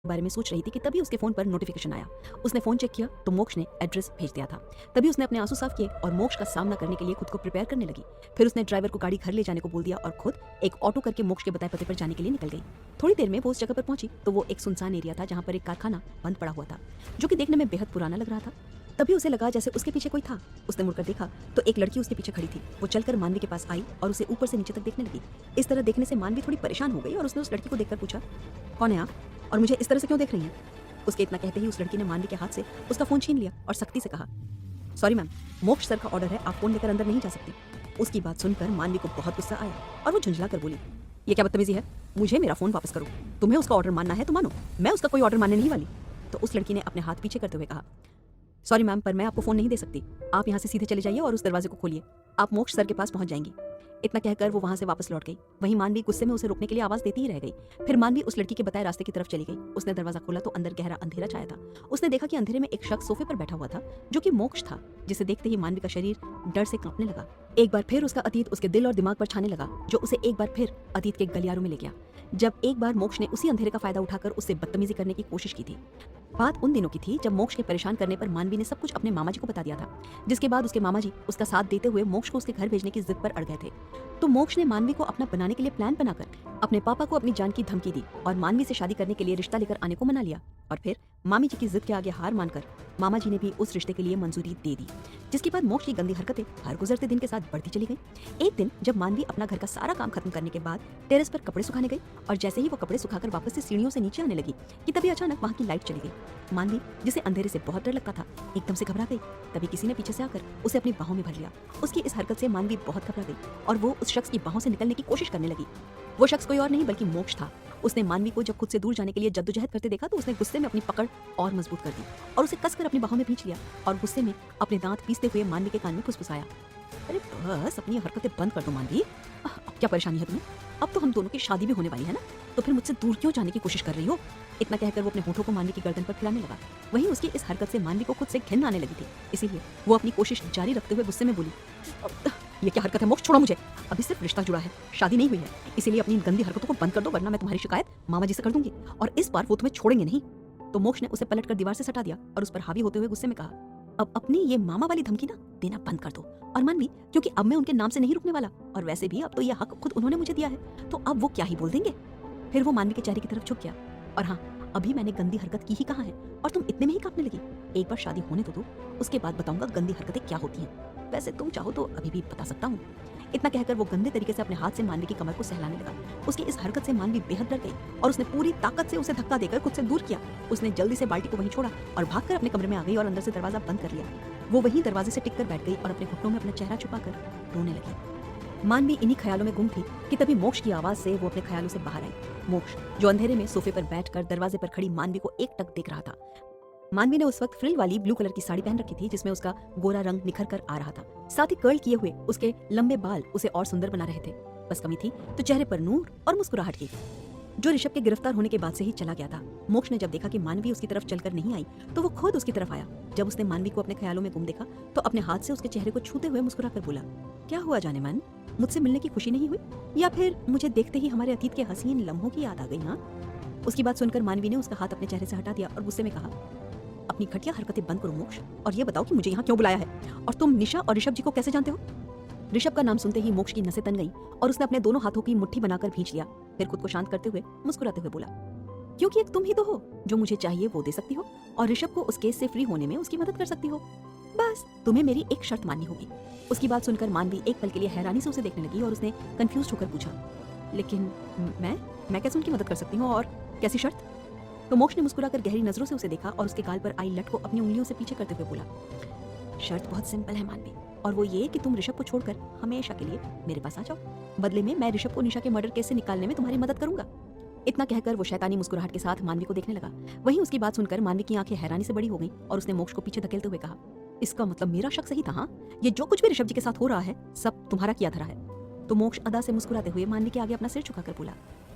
बारे में सोच रही थी कि तभी उसके फोन पर नोटिफिकेशन आया। उसने फोन चेक किया तो मोक्ष ने एड्रेस भेज दिया था। तभी उसने अपने आंसू साफ किए और मोक्ष का सामना करने के लिए खुद को प्रिपेयर करने लगी। फिर उसने ड्राइवर को गाड़ी घर ले जाने को बोल दिया और खुद एक ऑटो करके मोक्ष के बताए पते पर जाने के लिए निकल गई। थोड़ी देर में वो उस जगह पर पहुंची तो वो एक सुनसान एरिया था जहाँ पर एक कारखाना बंद पड़ा हुआ था, जो कि देखने में बेहद पुराना लग रहा था। तभी उसे लगा जैसे उसके पीछे कोई था। उसने मुड़कर देखा तो एक लड़की उसके पीछे खड़ी थी। वो चलकर मानवी के पास आई और उसे ऊपर से नीचे तक देखने लगी। इस तरह देखने से मानवी थोड़ी परेशान हो गई और उसने उस लड़की को देखकर पूछा, कौन है आप और मुझे इस तरह से क्यों देख रही हैं? उसके इतना कहते ही उस लड़की ने मानवी के हाथ से उसका फोन छीन लिया और सख्ती से कहा, सॉरी मैम, मोक्ष सर का ऑर्डर है, आप फोन लेकर अंदर नहीं जा सकती। उसकी बात सुनकर मानवी को बहुत गुस्सा आया और वो झुंझला कर बोली, ये क्या बदतमीजी है? मुझे मेरा फोन वापस करो। तुम्हें उसका ऑर्डर मानना है तो मानो, मैं उसका कोई ऑर्डर मानने नहीं वाली। तो उस लड़की ने अपने हाथ पीछे करते हुए कहा, सॉरी मैम, पर मैं आपको फोन नहीं दे सकती। आप यहाँ से सीधे चले जाइए और उस दरवाजे को खोलिए, आप मोक्ष सर के पास पहुंच जाएंगी। इतना कहकर वो वहां से वापस लौट गई। वहीं मानवी गुस्से में उसे रोकने के लिए आवाज देती ही रह गई। फिर मानवी उस लड़की के बताए रास्ते की तरफ चली गई। उसने दरवाजा खोला तो अंदर गहरा अंधेरा छाया था। उसने देखा कि अंधेरे में एक शख्स सोफे पर बैठा हुआ था, जो कि मोक्ष था, जिसे देखते ही मानवी का शरीर डर से कांपने लगा। एक बार फिर उसका अतीत उसके दिल और दिमाग पर छाने लगा, जो उसे एक बार फिर अतीत के गलियारों में ले गया, जब एक बार मोक्ष ने उसी अंधेरे का फायदा उठाकर उससे बदतमीजी करने की कोशिश की थी। बात उन दिनों की थी जब मोक्ष के परेशान करने पर मानवी ने सब कुछ अपने मामा जी को बता दिया था, जिसके बाद उसके मामा जी उसका साथ देते हुए मोक्ष को उसके घर भेजने की जिद पर अड़ गए थे। तो मोक्ष ने मानवी को अपना बनाने के लिए प्लान बनाकर अपने पापा को अपनी जान की धमकी दी और मानवी से शादी करने के लिए रिश्ता लेकर आने को मना लिया। और फिर मामी जी की जिद के आगे हार मानकर मामा जी ने भी उस रिश्ते के लिए मंजूरी दे दी, जिसके बाद मोक्ष की गंदी हरकतें हर गुजरते दिन के साथ बढ़ती चली गई। एक दिन जब मानवी अपना घर का सारा काम खत्म करने के बाद टेरेस पर कपड़े सुखाने गई और जैसे ही वो कपड़े सुखाकर वापस से सीढ़ियों से नीचे आने लगी कि तभी अचानक वहाँ की लाइट चली गई। मानवी, जिसे अंधेरे से बहुत डर लगता था, एकदम से घबरा गई। तभी किसी ने पीछे से आकर उसे अपनी बाहों में भर लिया। उसकी इस हरकत से मानवी बहुत घबरा गई और वो उस शख्स की बाहों से निकलने की कोशिश करने लगी। वो शख्स कोई और नहीं बल्कि मोक्ष था। उसने मानवी को जब खुद से दूर जाने के लिए जद्दोजहद करते देखा तो उसने गुस्से में अपनी पकड़ और मजबूत कर दी और उसे कसकर अपनी बाहों में खींच लिया और गुस्से में अपने दांत पीसते हुए मानवी के कान में फुसफुसाया, अरे बस अपनी हरकतें बंद कर दो मानवी, अब क्या परेशानी है तुम्हें? अब तो हम दोनों की शादी भी होने वाली है ना, तो फिर मुझसे दूर क्यों जाने की कोशिश कर रही हो? इतना कहकर वो अपने होठों को मानवी की गर्दन पर फिराने लगा। वहीं उसकी इस हरकत से मानवी को खुद से घिन आने लगी थी, इसीलिए वो अपनी कोशिश जारी रखते हुए गुस्से में बोली, ये क्या हरकत है मोक्ष, छोड़ो मुझे, अभी सिर्फ रिश्ता जुड़ा है, शादी नहीं हुई है, इसीलिए अपनी गंदी हरकतों को बंद कर दो वरना मैं तुम्हारी शिकायत मामा जी से कर दूंगी और इस बार वो तुम्हें छोड़ेंगे नहीं। तो मोक्ष ने उसे पलटकर दीवार से सटा दिया और उस पर हावी होते हुए गुस्से में कहा, अब अपनी ये मामा वाली धमकी ना देना बंद कर दो। और मानवी, क्योंकि अब मैं उनके नाम से नहीं रुकने वाला और वैसे भी अब तो ये हक खुद उन्होंने मुझे दिया है, तो अब वो क्या ही बोल देंगे। फिर वो मानवी के चेहरे की तरफ झुक गया, और हाँ, अभी मैंने गंदी हरकत की ही कहाँ है और तुम इतने में ही कांपने लगी। एक बार शादी होने तो दो, उसके बाद बताऊंगा गंदी हरकतें क्या होती हैं। वैसे तुम चाहो तो अभी भी बता सकता हूँ। इतना कहकर वो गंदे तरीके से अपने हाथ से मानवी की कमर को सहलाने लगा। उसकी इस हरकत से मानवी बेहद डर गई और उसने पूरी ताकत से उसे धक्का देकर खुद से दूर किया। उसने जल्दी से बाल्टी को वहीं छोड़ा और भागकर अपने कमरे में आ गई और अंदर से दरवाजा बंद कर लिया। वो वहीं दरवाजे से टिक कर बैठ गई और अपने घुटनों में अपना चेहरा छुपाकर रोने लगी। मानवी इन्हीं ख्यालों में गुम थी कि तभी मोक्ष की आवाज से वो अपने ख्यालों से बाहर आई। मोक्ष, जो अंधेरे में सोफे पर बैठकर दरवाजे पर खड़ी मानवी को एकटक देख रहा था। मानवी ने उस वक्त फ्रिल वाली ब्लू कलर की साड़ी पहन रखी थी, जिसमें उसका गोरा रंग निखर कर आ रहा था। साथ ही कर्ल किए हुए उसके लंबे बाल उसे और सुंदर बना रहे थे। बस कमी थी तो चेहरे पर नूर और मुस्कुराहट की, जो ऋषभ के गिरफ्तार होने के बाद से ही चला गया था। मोक्ष ने जब देखा कि मानवी उसकी तरफ चलकर नहीं आई तो वो खुद उसकी तरफ आया। जब उसने मानवी को अपने ख्यालों में गुम देखा तो अपने हाथ से उसके चेहरे को छूते हुए मुस्कुराकर बोला, क्या हुआ जाने मन, मुझसे मिलने की खुशी नहीं हुई या फिर मुझे देखते ही हमारे अतीत के हसीन लम्हों की याद आ गई? हाँ। उसकी बात सुनकर मानवी ने उसका हाथ अपने चेहरे से हटा दिया और गुस्से में कहा, अपनी घटिया हरकतें बंद करो मोक्ष और ये बताओ कि मुझे यहाँ क्यों बुलाया है और तुम निशा और ऋषभ जी को कैसे जानते हो? ऋषभ का नाम सुनते ही मोक्ष की नसें तन गई और उसने अपने दोनों हाथों की मुट्ठी बनाकर भींच लिया। फिर खुद को शांत करते हुए मुस्कुराते हुए बोला, क्योंकि एक तुम ही तो हो जो मुझे चाहिए वो दे सकती हो और ऋषभ को उस केस से फ्री होने में उसकी मदद कर सकती हो। बस तुम्हें मेरी एक शर्त माननी होगी। उसकी बात सुनकर मानवी एक पल के लिए हैरानी से उसे देखने लगी और उसने कंफ्यूज होकर पूछा, लेकिन मैं कैसे उनकी मदद कर सकती हूँ और कैसी शर्त? तो मोक्ष ने मुस्कुराकर गहरी नजरों से उसे देखा और उसके गाल पर आई लट को अपनी उंगलियों से पीछे करते हुए बोला, शर्त बहुत सिंपल है मानवी, और वो ये कि तुम ऋषभ को छोड़कर हमेशा के लिए मेरे पास आ जाओ। बदले में मैं ऋषभ को निशा के मर्डर केस से निकालने में तुम्हारी मदद करूंगा। इतना कहकर वो शैतानी मुस्कुराहट के साथ मानवी को देखने लगा। वहीं उसकी बात सुनकर मानवी की आंखें हैरानी से बड़ी हो गईं और उसने मोक्ष को पीछे धकेलते हुए कहा, इसका मतलब मेरा शक सही था? हाँ, ये जो कुछ भी ऋषभ जी के साथ हो रहा है सब तुम्हारा किया धरा है। तो मोक्ष अदा से मुस्कुराते हुए मानवी के आगे अपना सिर झुकाकर बोला,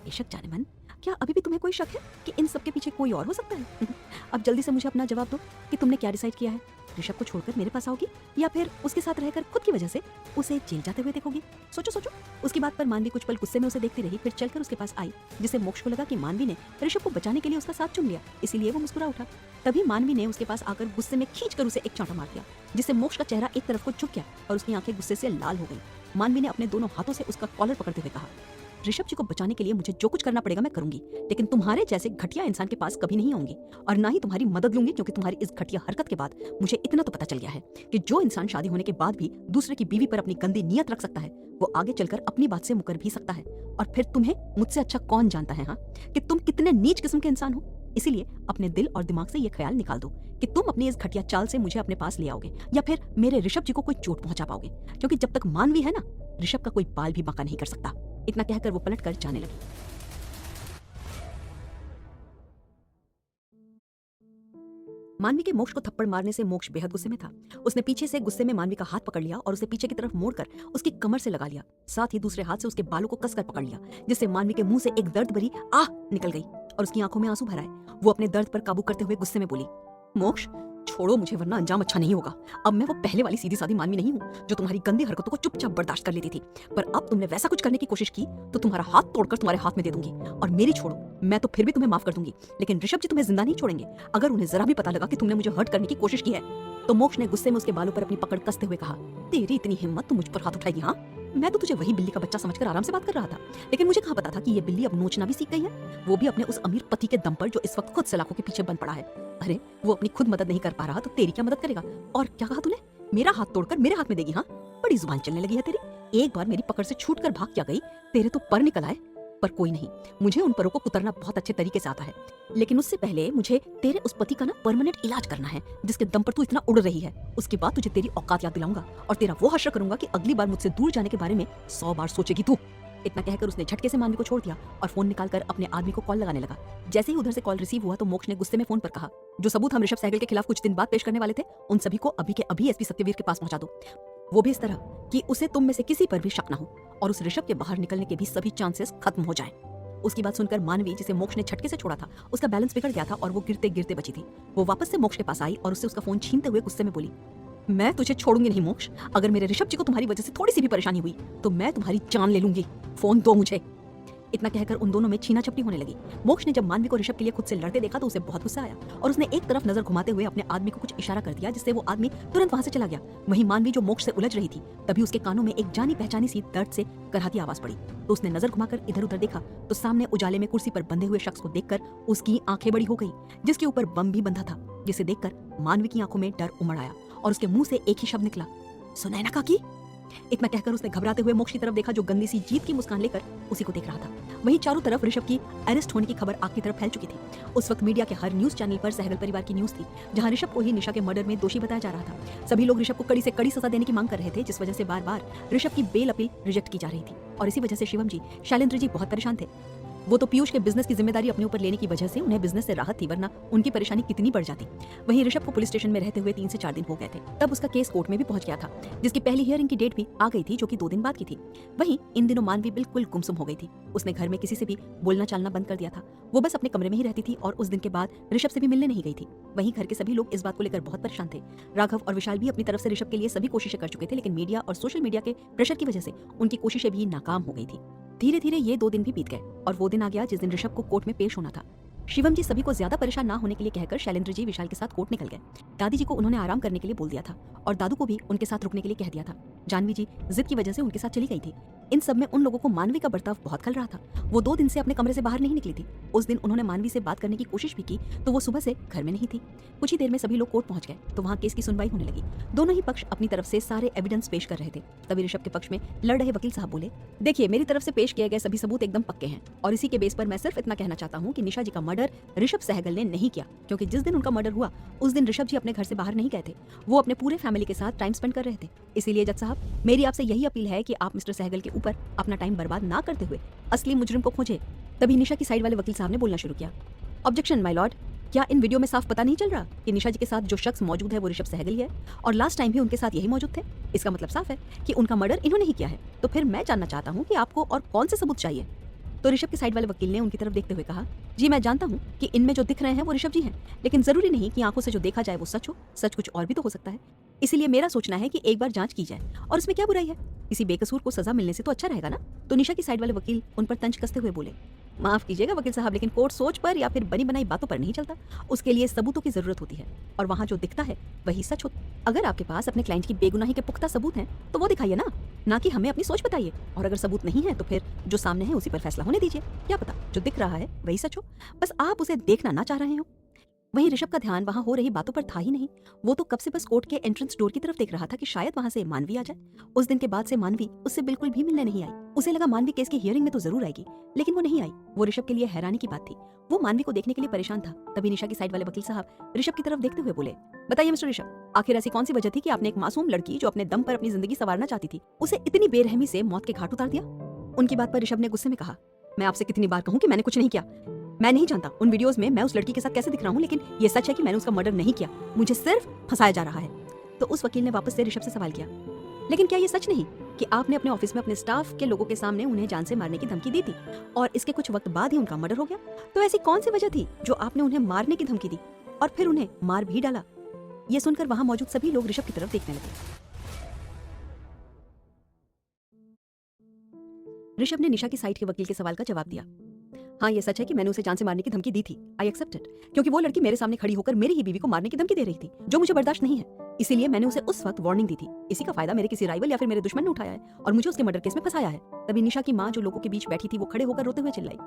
बेशक जाने मन, क्या अभी भी तुम्हें कोई शक है कि इन सब के पीछे कोई और हो सकता है? अब जल्दी से मुझे अपना जवाब दो कि तुमने क्या डिसाइड किया है। ऋषभ को छोड़कर मेरे पास आओगी या फिर उसके साथ रहकर खुद की वजह से उसे जेल जाते हुए देखोगी? सोचो सोचो। उसकी बात पर मानवी कुछ पल गुस्से में उसे देखती रही, फिर चलकर उसके पास आई, जिससे मोक्ष को लगा कि मानवी ने ऋषभ को बचाने के लिए उसका साथ चुन लिया, इसीलिए वो मुस्कुरा उठा। तभी मानवी ने उसके पास आकर गुस्से में खींचकर उसे एक चांटा मार दिया, जिससे मोक्ष का चेहरा एक तरफ को झुक गया और उसकी आंखें गुस्से से लाल हो गई। मानवी ने अपने दोनों हाथों से उसका कॉलर पकड़ते हुए कहा, ऋषभ जी को बचाने के लिए मुझे जो कुछ करना पड़ेगा मैं करूंगी, लेकिन तुम्हारे जैसे घटिया इंसान के पास कभी नहीं आऊंगी और ना ही तुम्हारी मदद लूंगी, क्योंकि तुम्हारी इस घटिया हरकत के बाद मुझे इतना तो पता चल गया है कि जो इंसान शादी होने के बाद भी दूसरे की बीवी पर अपनी गंदी नियत रख सकता है, वो आगे चलकर अपनी बात से मुकर भी सकता है। और फिर तुम्हें मुझसे अच्छा कौन जानता है हाँ, कि तुम कितने नीच किस्म के इंसान हो। इसीलिए अपने दिल और दिमाग से ये ख्याल निकाल दो कि तुम अपनी इस घटिया चाल से मुझे अपने पास ले आओगे या फिर मेरे ऋषभ जी को कोई चोट पहुंचा पाओगे, क्योंकि जब तक मानवी है ना, ऋषभ का कोई बाल भी बांका नहीं कर सकता। इतना कहकर वो पलट कर जाने लगी। मानवी के मोक्ष को थप्पड़ मारने से मोक्ष बेहद गुस्से में था। उसने पीछे से गुस्से में मानवी का हाथ पकड़ लिया और उसे पीछे की तरफ मोड़कर उसकी कमर से लगा लिया। साथ ही दूसरे हाथ से उसके बालों को कसकर पकड़ लिया, जिससे मानवी के मुंह से एक दर्द भरी आह निकल गई और उसकी आंखों में आंसू भर आए। वो अपने दर्द पर काबू करते हुए गुस्से में बोली, मोक्ष छोड़ो मुझे, वरना अंजाम अच्छा नहीं होगा। अब मैं वो पहले वाली सीधी सादी मानवी नहीं हूँ जो तुम्हारी गंदी हरकतों को चुपचाप बर्दाश्त कर लेती थी, पर अब तुमने वैसा कुछ करने की कोशिश की तो तुम्हारा हाथ तोड़कर तुम्हारे हाथ में दे दूंगी। और मेरी छोड़ो, मैं तो फिर भी तुम्हें माफ कर दूंगी, लेकिन ऋषभ जी तुम्हें जिंदा नहीं छोड़ेंगे। अगर उन्हें जरा भी पता लगा कि तुमने मुझे हर्ट करने की कोशिश की है तो मोक्ष ने गुस्से में उसके बालों पर अपनी पकड़ कसते हुए कहा, तेरी इतनी हिम्मत तो मुझ पर हाथ उठाएगी? हाँ, मैं तो तुझे वही बिल्ली का बच्चा समझकर आराम से बात कर रहा था, लेकिन मुझे कहाँ पता था कि ये बिल्ली अब नोचना भी सीख गई है, वो भी अपने उस अमीर पति के दम पर जो इस वक्त खुद सलाखों के पीछे बंद पड़ा है। अरे वो अपनी खुद मदद नहीं कर पा रहा तो तेरी क्या मदद करेगा? और क्या कहा तूने? मेरा हाथ तोड़कर मेरे हाथ में देगी? हाँ, बड़ी जुबान चलने लगी है तेरी। एक बार मेरी पकड़ से छूट कर भाग क्या गई, तेरे तो पर निकल आए। पर कोई नहीं, मुझे उन परों को कुतरना बहुत अच्छे तरीके से आता है, लेकिन उससे पहले मुझे तेरे उस पति का ना परमानेंट इलाज करना है जिसके दम पर तू इतना उड़ रही है। उसके बाद तुझे तेरी औकात याद दिलाऊंगा और तेरा वो हश्र करूंगा कि अगली बार मुझसे दूर जाने के बारे में 100 बार सोचेगी तू। इतना कहकर उसने झटके से मानवी को छोड़ दिया और फोन निकालकर अपने आदमी को कॉल लगाने लगा। जैसे ही उधर से कॉल रिसीव हुआ तो मोक्ष ने गुस्से में फोन पर कहा, जो सबूत हम ऋषभ सहगल के खिलाफ कुछ दिन बाद पेश करने वाले थे, उन सभी को अभी के अभी एसपी सत्यवीर के पास पहुंचा दो, वो भी इस तरह कि उसे तुम में से किसी पर भी शक न हो और उस ऋषभ के बाहर निकलने के भी सभी चांसेस खत्म हो जाएं। उसकी बात सुनकर मानवी, जिसे मोक्ष ने झटके से छोड़ा था, उसका बैलेंस बिगड़ गया था और वो गिरते गिरते बची थी। वो वापस से मोक्ष के पास आई और उससे उसका फोन छीनते हुए गुस्से में बोली, मैं तुझे छोड़ूंगी नहीं मोक्ष। अगर मेरे ऋषभ जी को तुम्हारी वजह से थोड़ी सी भी परेशानी हुई तो मैं तुम्हारी जान ले लूंगी। फोन दो मुझे। इतना कहकर उन दोनों में छीना झपटी होने लगी। मोक्ष ने जब मानवी को ऋषभ के लिए खुद से लड़ते देखा तो उसे बहुत गुस्सा आया और उसने एक तरफ नजर घुमाते हुए अपने आदमी को कुछ इशारा कर दिया, जिससे वो आदमी तुरंत वहां से चला गया। वहीं मानवी जो मोक्ष से उलझ रही थी, तभी उसके कानों में एक जानी पहचानी सी दर्द से कराहती आवाज पड़ी। तो उसने नजर घुमाकर इधर उधर देखा तो सामने उजाले में कुर्सी पर बंधे हुए शख्स को देखकर उसकी आंखें बड़ी हो गई, जिसके ऊपर बम भी बंधा था, जिसे देखकर मानवी की आंखों में डर उमड़ आया और उसके मुंह से एक ही शब्द निकला, सुनैना काकी। इतना कहकर उसने घबराते हुए मोक्ष की तरफ देखा, जो गंदी सी जीत की मुस्कान लेकर उसी को देख रहा था। वहीं चारों तरफ ऋषभ की अरेस्ट होने की खबर आग की तरफ फैल चुकी थी। उस वक्त मीडिया के हर न्यूज चैनल पर सहगल परिवार की न्यूज थी, जहां ऋषभ को ही निशा के मर्डर में दोषी बताया जा रहा था। सभी लोग ऋषभ को कड़ी से कड़ी सजा देने की मांग कर रहे थे, जिस वजह से बार बार ऋषभ की बेल अपील रिजेक्ट की जा रही थी। और इसी वजह से शिवम जी, शैलेंद्र जी बहुत परेशान थे। वो तो पीयूष के बिजनेस की जिम्मेदारी अपने ऊपर लेने की वजह से उन्हें बिजनेस से राहत थी, वरना उनकी परेशानी कितनी बढ़ जाती। वहीं ऋषभ को पुलिस स्टेशन में रहते हुए 3 से 4 दिन हो गए थे। तब उसका केस कोर्ट में भी पहुंच गया था, जिसकी पहली हियरिंग की डेट भी आ गई थी, जो कि 2 दिन बाद की थी। वहीं इन दिनों मानवी बिल्कुल गुमसुम हो गई थी। उसने घर में किसी से भी बोलना चालना बंद कर दिया था। वो बस अपने कमरे में ही रहती थी और उस दिन के बाद ऋषभ से भी मिलने नहीं गई थी। वहीं घर के सभी लोग इस बात को लेकर बहुत परेशान थे। राघव और विशाल भी अपनी तरफ से ऋषभ के लिए सभी कोशिशें कर चुके थे, लेकिन मीडिया और सोशल मीडिया के प्रेशर की वजह से उनकी कोशिशें भी नाकाम हो गई थी। धीरे धीरे ये 2 दिन भी बीत गए और वो दिन आ गया जिस दिन ऋषभ को कोर्ट में पेश होना था। शिवम जी सभी को ज्यादा परेशान ना होने के लिए कहकर शैलेंद्र जी विशाल के साथ कोर्ट निकल गए। दादी जी को उन्होंने आराम करने के लिए बोल दिया था और दादू को भी उनके साथ रुकने के लिए कह दिया था। जानवी जी जिद की वजह से उनके साथ चली गई थी। इन सब में उन लोगों को मानवी का बर्ताव बहुत खल रहा था। वो 2 दिन से अपने कमरे से बाहर नहीं निकली थी। उस दिन उन्होंने मानवी से बात करने की कोशिश भी की तो वो सुबह से घर में नहीं थी। कुछ ही देर में सभी लोग कोर्ट पहुंच गए तो वहाँ केस की सुनवाई होने लगी। दोनों ही पक्ष अपनी तरफ से सारे एविडेंस पेश कर रहे थे। तभी ऋषभ के पक्ष में लड़ रहे वकील साहब बोले, देखिए मेरी तरफ से पेश किए गए सभी सबूत एकदम पक्के हैं और इसी के बेस पर मैं सिर्फ इतना कहना चाहता हूँ कि निशा जी का मर्डर ऋषभ सहगल ने नहीं किया, क्योंकि जिस दिन उनका मर्डर हुआ उस दिन ऋषभ जी अपने घर से बाहर नहीं गए थे। वो अपने पूरे फैमिली के साथ टाइम स्पेंड कर रहे थे। इसीलिए जज साहब, मेरी आपसे यही अपील है कि आप मिस्टर सहगल के ऊपर अपना टाइम बर्बाद ना करते हुए असली मुजरिम को खोजें। तभी निशा की साइड वाले वकील साहब ने बोलना शुरू किया, ऑब्जेक्शन माय लॉर्ड, क्या इन वीडियो में साफ पता नहीं चल रहा कि निशा जी के साथ जो शख्स मौजूद है वो ऋषभ सहगल ही है और लास्ट टाइम भी उनके साथ यही मौजूद थे? इसका मतलब साफ है कि उनका मर्डर इन्होंने ही किया है। तो फिर मैं जानना चाहता हूँ कि आपको और कौन से सबूत चाहिए? तो ऋषभ के साइड वाले वकील ने उनकी तरफ देखते हुए कहा, जी मैं जानता हूँ कि इनमें जो दिख रहे हैं वो ऋषभ जी हैं, लेकिन जरूरी नहीं कि आंखों से जो देखा जाए वो सच हो, सच कुछ और भी तो हो सकता है। इसीलिए मेरा सोचना है कि एक बार जांच की जाए, और इसमें क्या बुराई है, किसी बेकसूर को सजा मिलने से तो अच्छा रहेगा ना। तो निशा की साइड वाले वकील उन पर तंज कसते हुए बोले, माफ कीजिएगा वकील साहब, लेकिन कोर्ट सोच पर या फिर बनी बनाई बातों पर नहीं चलता, उसके लिए सबूतों की जरूरत होती है, और वहाँ जो दिखता है वही सच होता। अगर आपके पास अपने क्लाइंट की बेगुनाही के पुख्ता सबूत हैं तो वो दिखाइए ना कि हमें अपनी सोच बताइए, और अगर सबूत नहीं है तो फिर जो सामने है उसी पर फैसला होने दीजिए। क्या पता जो दिख रहा है वही सच हो, बस आप उसे देखना ना चाह रहे हो। वहीं ऋषभ का ध्यान वहां हो रही बातों पर था ही नहीं। वो तो कब से बस कोर्ट के एंट्रेंस डोर की तरफ देख रहा था कि शायद वहां से मानवी आ जाए। उस दिन के बाद से मानवी उससे बिल्कुल भी मिलने नहीं आई। उसे लगा मानवी केस की हियरिंग में तो जरूर आएगी, लेकिन वो नहीं आई। वो ऋषभ के लिए हैरानी की बात थी। वो मानवी को देखने के लिए परेशान था। तभी निशा की साइड वाले वकील साहब ऋषभ की तरफ देखते हुए बोले, बताइए मिस्टर ऋषभ, आखिर ऐसी कौन सी वजह थी कि आपने एक मासूम लड़की जो अपने दम पर अपनी जिंदगी संवारना चाहती थी, उसे इतनी बेरहमी से मौत के घाट उतार दिया। उनकी बात पर ऋषभ ने गुस्से में कहा, मैं आपसे कितनी बार कहूं कि मैंने कुछ नहीं किया। मैं नहीं जानता उन वीडियोस में मैं उस लड़की के साथ कैसे दिख रहा हूँ, लेकिन ये सच है कि मैंने उसका मर्डर नहीं किया, मुझे सिर्फ फंसाया जा रहा है। तो उस वकील ने वापस से ऋषभ से सवाल किया, लेकिन क्या ये सच नहीं कि आपने अपने ऑफिस में अपने स्टाफ के लोगों के सामने उन्हें जान से मारने की धमकी दी थी, और इसके कुछ वक्त बाद ही उनका मर्डर हो गया? तो ऐसी कौन सी वजह थी जो आपने उन्हें मारने की धमकी दी और फिर उन्हें मार भी डाला? ये सुनकर वहां मौजूद सभी लोग ऋषभ की तरफ देखने लगे। ऋषभ ने निशा की साइड के वकील के सवाल का जवाब दिया, हाँ ये सच है कि मैंने उसे जान से मारने की धमकी दी थी, आई एक्सेप्ट इट, क्योंकि वो लड़की मेरे सामने खड़ी होकर मेरी ही बीवी को मारने की धमकी दे रही थी, जो मुझे बर्दाश्त नहीं है। इसीलिए मैंने उसे उस वक्त वार्निंग दी थी। इसी का फायदा मेरे किसी राइवल या फिर मेरे दुश्मन ने उठाया है और मुझे उसके मर्डर केस में फंसाया है। तभी निशा की माँ जो लोगों के बीच बैठी थी वो खड़े होकर रोते हुए चिल्लाई,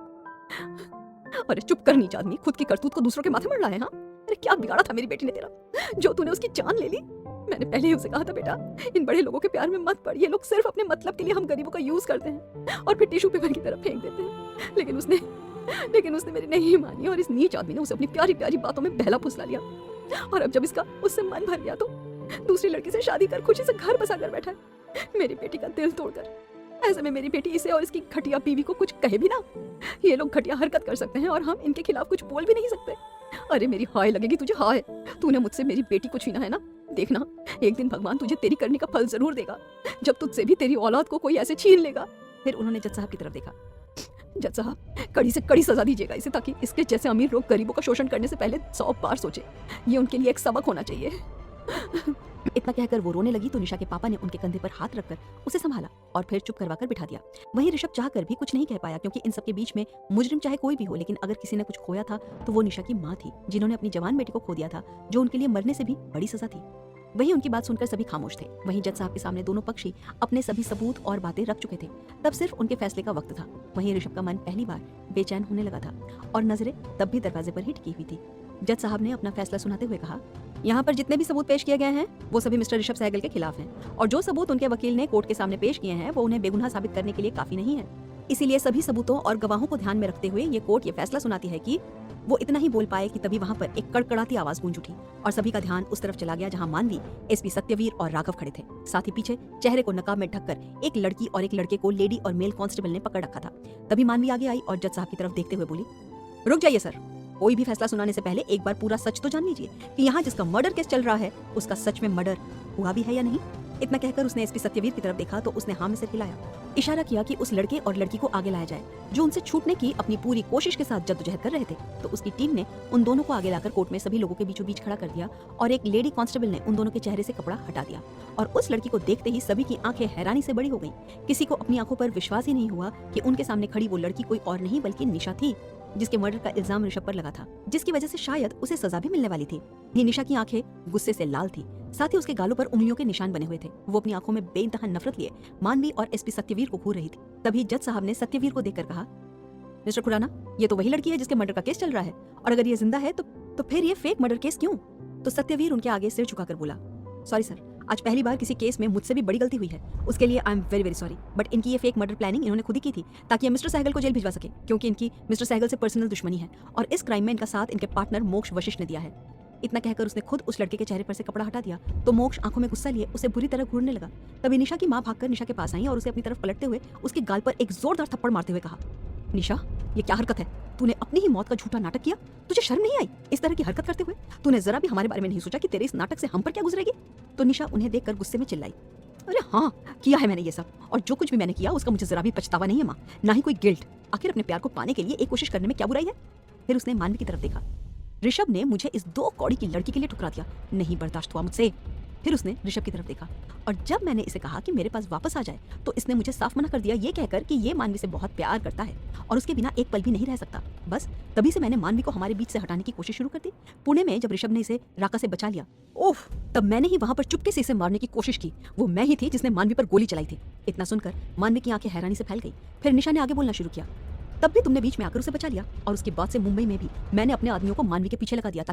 अरे चुप कर नीच आदमी, खुद की करतूत को दूसरों के माथे मर रहा है। हाँ अरे क्या बिगाड़ा था मेरी बेटी ने तेरा, जो तूने उसकी जान ले ली। मैंने पहले ही उसे कहा था, बेटा इन बड़े लोगों के प्यार में मत पड़, ये लोग सिर्फ अपने मतलब के लिए हम गरीबों का यूज करते हैं और फिर टिश्यू पेपर की तरफ फेंक देते हैं। लेकिन उसने मेरी नहीं मानी, और इस नीच आदमी ने उसे अपनी प्यारी प्यारी बातों में बहला फुसला लिया, और अब जब इसका उससे मन भर गया तो दूसरी लड़की से शादी कर खुशी से घर बसा कर बैठा है, मेरी बेटी का दिल तोड़कर। ऐसे में मेरी बेटी इसे और इसकी घटिया बीवी को कुछ कहे भी ना। ये लोग घटिया हरकत कर सकते हैं और हम इनके खिलाफ कुछ बोल भी नहीं सकते। अरे मेरी हाय लगेगी तुझे, हाय, तूने मुझसे मेरी बेटी को छीना है ना, देखना एक दिन भगवान तुझे तेरी करने का फल जरूर देगा, जब तुझसे भी तेरी औलाद को कोई ऐसे छीन लेगा। फिर उन्होंने जज साहब की तरफ देखा, जज साहब कड़ी से कड़ी सजा दीजिएगा इसे, ताकि इसके जैसे अमीर लोग गरीबों का शोषण करने से पहले 100 बार सोचे। ये उनके लिए एक सबक होना चाहिए। इतना कहकर वो रोने लगी तो निशा के पापा ने उनके कंधे पर हाथ रखकर उसे संभाला और फिर चुप करवाकर बिठा दिया। वहीं ऋषभ चाहकर भी कुछ नहीं कह पाया, क्योंकि इन सब के बीच में मुजरिम चाहे कोई भी हो, लेकिन अगर किसी ने कुछ खोया था तो वो निशा की माँ थी, जिन्होंने अपनी जवान बेटी को खो दिया था, जो उनके लिए मरने से भी बड़ी सजा थी। वहीं उनकी बात सुनकर सभी खामोश थे। वहीं जज साहब के सामने दोनों पक्षी अपने सभी सबूत और बातें रख चुके थे। तब सिर्फ उनके फैसले का वक्त था। वहीं ऋषभ का मन पहली बार बेचैन होने लगा था और नजरें तब भी दरवाजे पर ही टिकी हुई थी। जज साहब ने अपना फैसला सुनाते हुए कहा, यहाँ पर जितने भी सबूत पेश किए गए हैं वो सभी मिस्टर ऋषभ सहगल के खिलाफ हैं, और जो सबूत उनके वकील ने कोर्ट के सामने पेश किए हैं वो उन्हें बेगुनाह साबित करने के लिए काफी नहीं है। इसीलिए सभी सबूतों और गवाहों को ध्यान में रखते हुए ये कोर्ट ये फैसला सुनाती है कि वो इतना ही बोल पाए कि तभी वहां पर एक कड़कड़ाती आवाज गूंज उठी और सभी का ध्यान उस तरफ चला गया जहां मानवी, एसपी सत्यवीर और राघव खड़े थे। साथ ही पीछे चेहरे को नकाब में ढककर एक लड़की और एक लड़के को लेडी और मेल कांस्टेबल ने पकड़ रखा था। तभी मानवी आगे आई और जज साहब की तरफ देखते हुए बोली, रुक जाइए सर, कोई भी फैसला सुनाने से पहले एक बार पूरा सच तो जान लीजिए कि यहाँ जिसका मर्डर केस चल रहा है उसका सच में मर्डर हुआ भी है या नहीं। इतना कहकर उसने एसपी सत्यवीर की तरफ देखा तो उसने हाँ में सिर हिलाया, इशारा किया कि उस लड़के और लड़की को आगे लाया जाए जो उनसे छूटने की अपनी पूरी कोशिश के साथ जद्दोजहद कर रहे थे। तो उसकी टीम ने उन दोनों को आगे लाकर कोर्ट में सभी लोगों के बीचों बीच खड़ा कर दिया और एक लेडी कांस्टेबल ने उन दोनों के चेहरे से कपड़ा हटा दिया और उस लड़की को देखते ही सभी की आंखें हैरानी से बड़ी हो गई। किसी को अपनी आंखों पर विश्वास ही नहीं हुआ कि उनके सामने खड़ी वो लड़की कोई और नहीं बल्कि निशा थी, जिसके मर्डर का इल्जाम ऋषभ पर लगा था, जिसकी वजह से शायद उसे सजा भी मिलने वाली थी। निशा की आंखें गुस्से से लाल थी, साथ ही उसके गालों पर उंगलियों के निशान बने हुए थे। वो अपनी आंखों में बेइंतहा नफरत लिए मानवी और एसपी सत्यवीर को घूर रही थी। तभी जज साहब ने सत्यवीर को देखकर कहा, मिस्टर खुराना, ये तो वही लड़की है जिसके मर्डर का केस चल रहा है, और अगर ये जिंदा है तो फिर ये फेक मर्डर केस क्यों? तो सत्यवीर उनके आगे सिर झुकाकर बोला, सॉरी सर, आज पहली बार किसी केस में मुझसे भी बड़ी गलती हुई है, उसके लिए I am very very sorry, but इनकी ये फेक मर्डर प्लानिंग इन्होंने खुद ही की थी ताकि ये मिस्टर सहगल को जेल भिजवा सके, क्योंकि इनकी मिस्टर सहगल से पर्सनल दुश्मनी है और इस क्राइम में इनका साथ इनके पार्टनर मोक्ष वशिष्ठ ने दिया है। इतना कहकर उसने खुद उस लड़के के चेहरे पर से कपड़ा हटा दिया तो मोक्ष आंखों में गुस्सा लिए उसे बुरी तरह घूरने लगा। तभी निशा की मां भागकर निशा के पास आई और उसे अपनी तरफ पलटते हुए उसके गाल पर एक जोरदार थप्पड़ मारते हुए कहा, निशा, ये क्या हरकत है? तूने अपनी ही मौत का झूठा नाटक किया, तुझे शर्म नहीं आई इस तरह की हरकत करते हुए? तूने जरा भी हमारे बारे में नहीं सोचा कि तेरे इस नाटक से हम पर क्या गुजरेगी? तो निशा उन्हें देखकर गुस्से में चिल्लाई, अरे हाँ, किया है मैंने ये सब, और जो कुछ भी मैंने किया उसका मुझे जरा भी पछतावा नहीं है माँ, ना ही कोई गिल्ट। आखिर अपने प्यार को पाने के लिए एक कोशिश करने में क्या बुराई है? फिर उसने मानवी की तरफ देखा। ऋषभ ने मुझे इस 2 कौड़ी की लड़की के लिए ठुकरा दिया, नहीं बर्दाश्त हुआ मुझसे। फिर उसने ऋषभ की तरफ देखा, और जब मैंने इसे कहा कि मेरे पास वापस आ जाए तो इसने मुझे साफ मना कर दिया, ये कहकर कि ये मानवी से बहुत प्यार करता है और उसके बिना एक पल भी नहीं रह सकता। बस तभी से मैंने मानवी को हमारे बीच से हटाने की कोशिश शुरू कर दी। पुणे में जब ऋषभ ने इसे राका से बचा लिया, ओह, तब मैंने ही वहां पर चुपके से इसे मारने की कोशिश की। वो मैं ही थी जिसने मानवी पर गोली चलाई थी। इतना सुनकर मानवी की आंखें हैरानी से फैल गई। फिर निशा ने आगे बोलना शुरू किया, तब भी तुमने बीच में आकर उसे बचा लिया, और उसके बाद से मुंबई में भी मैंने अपने आदमियों को मानवी के पीछे लगा दिया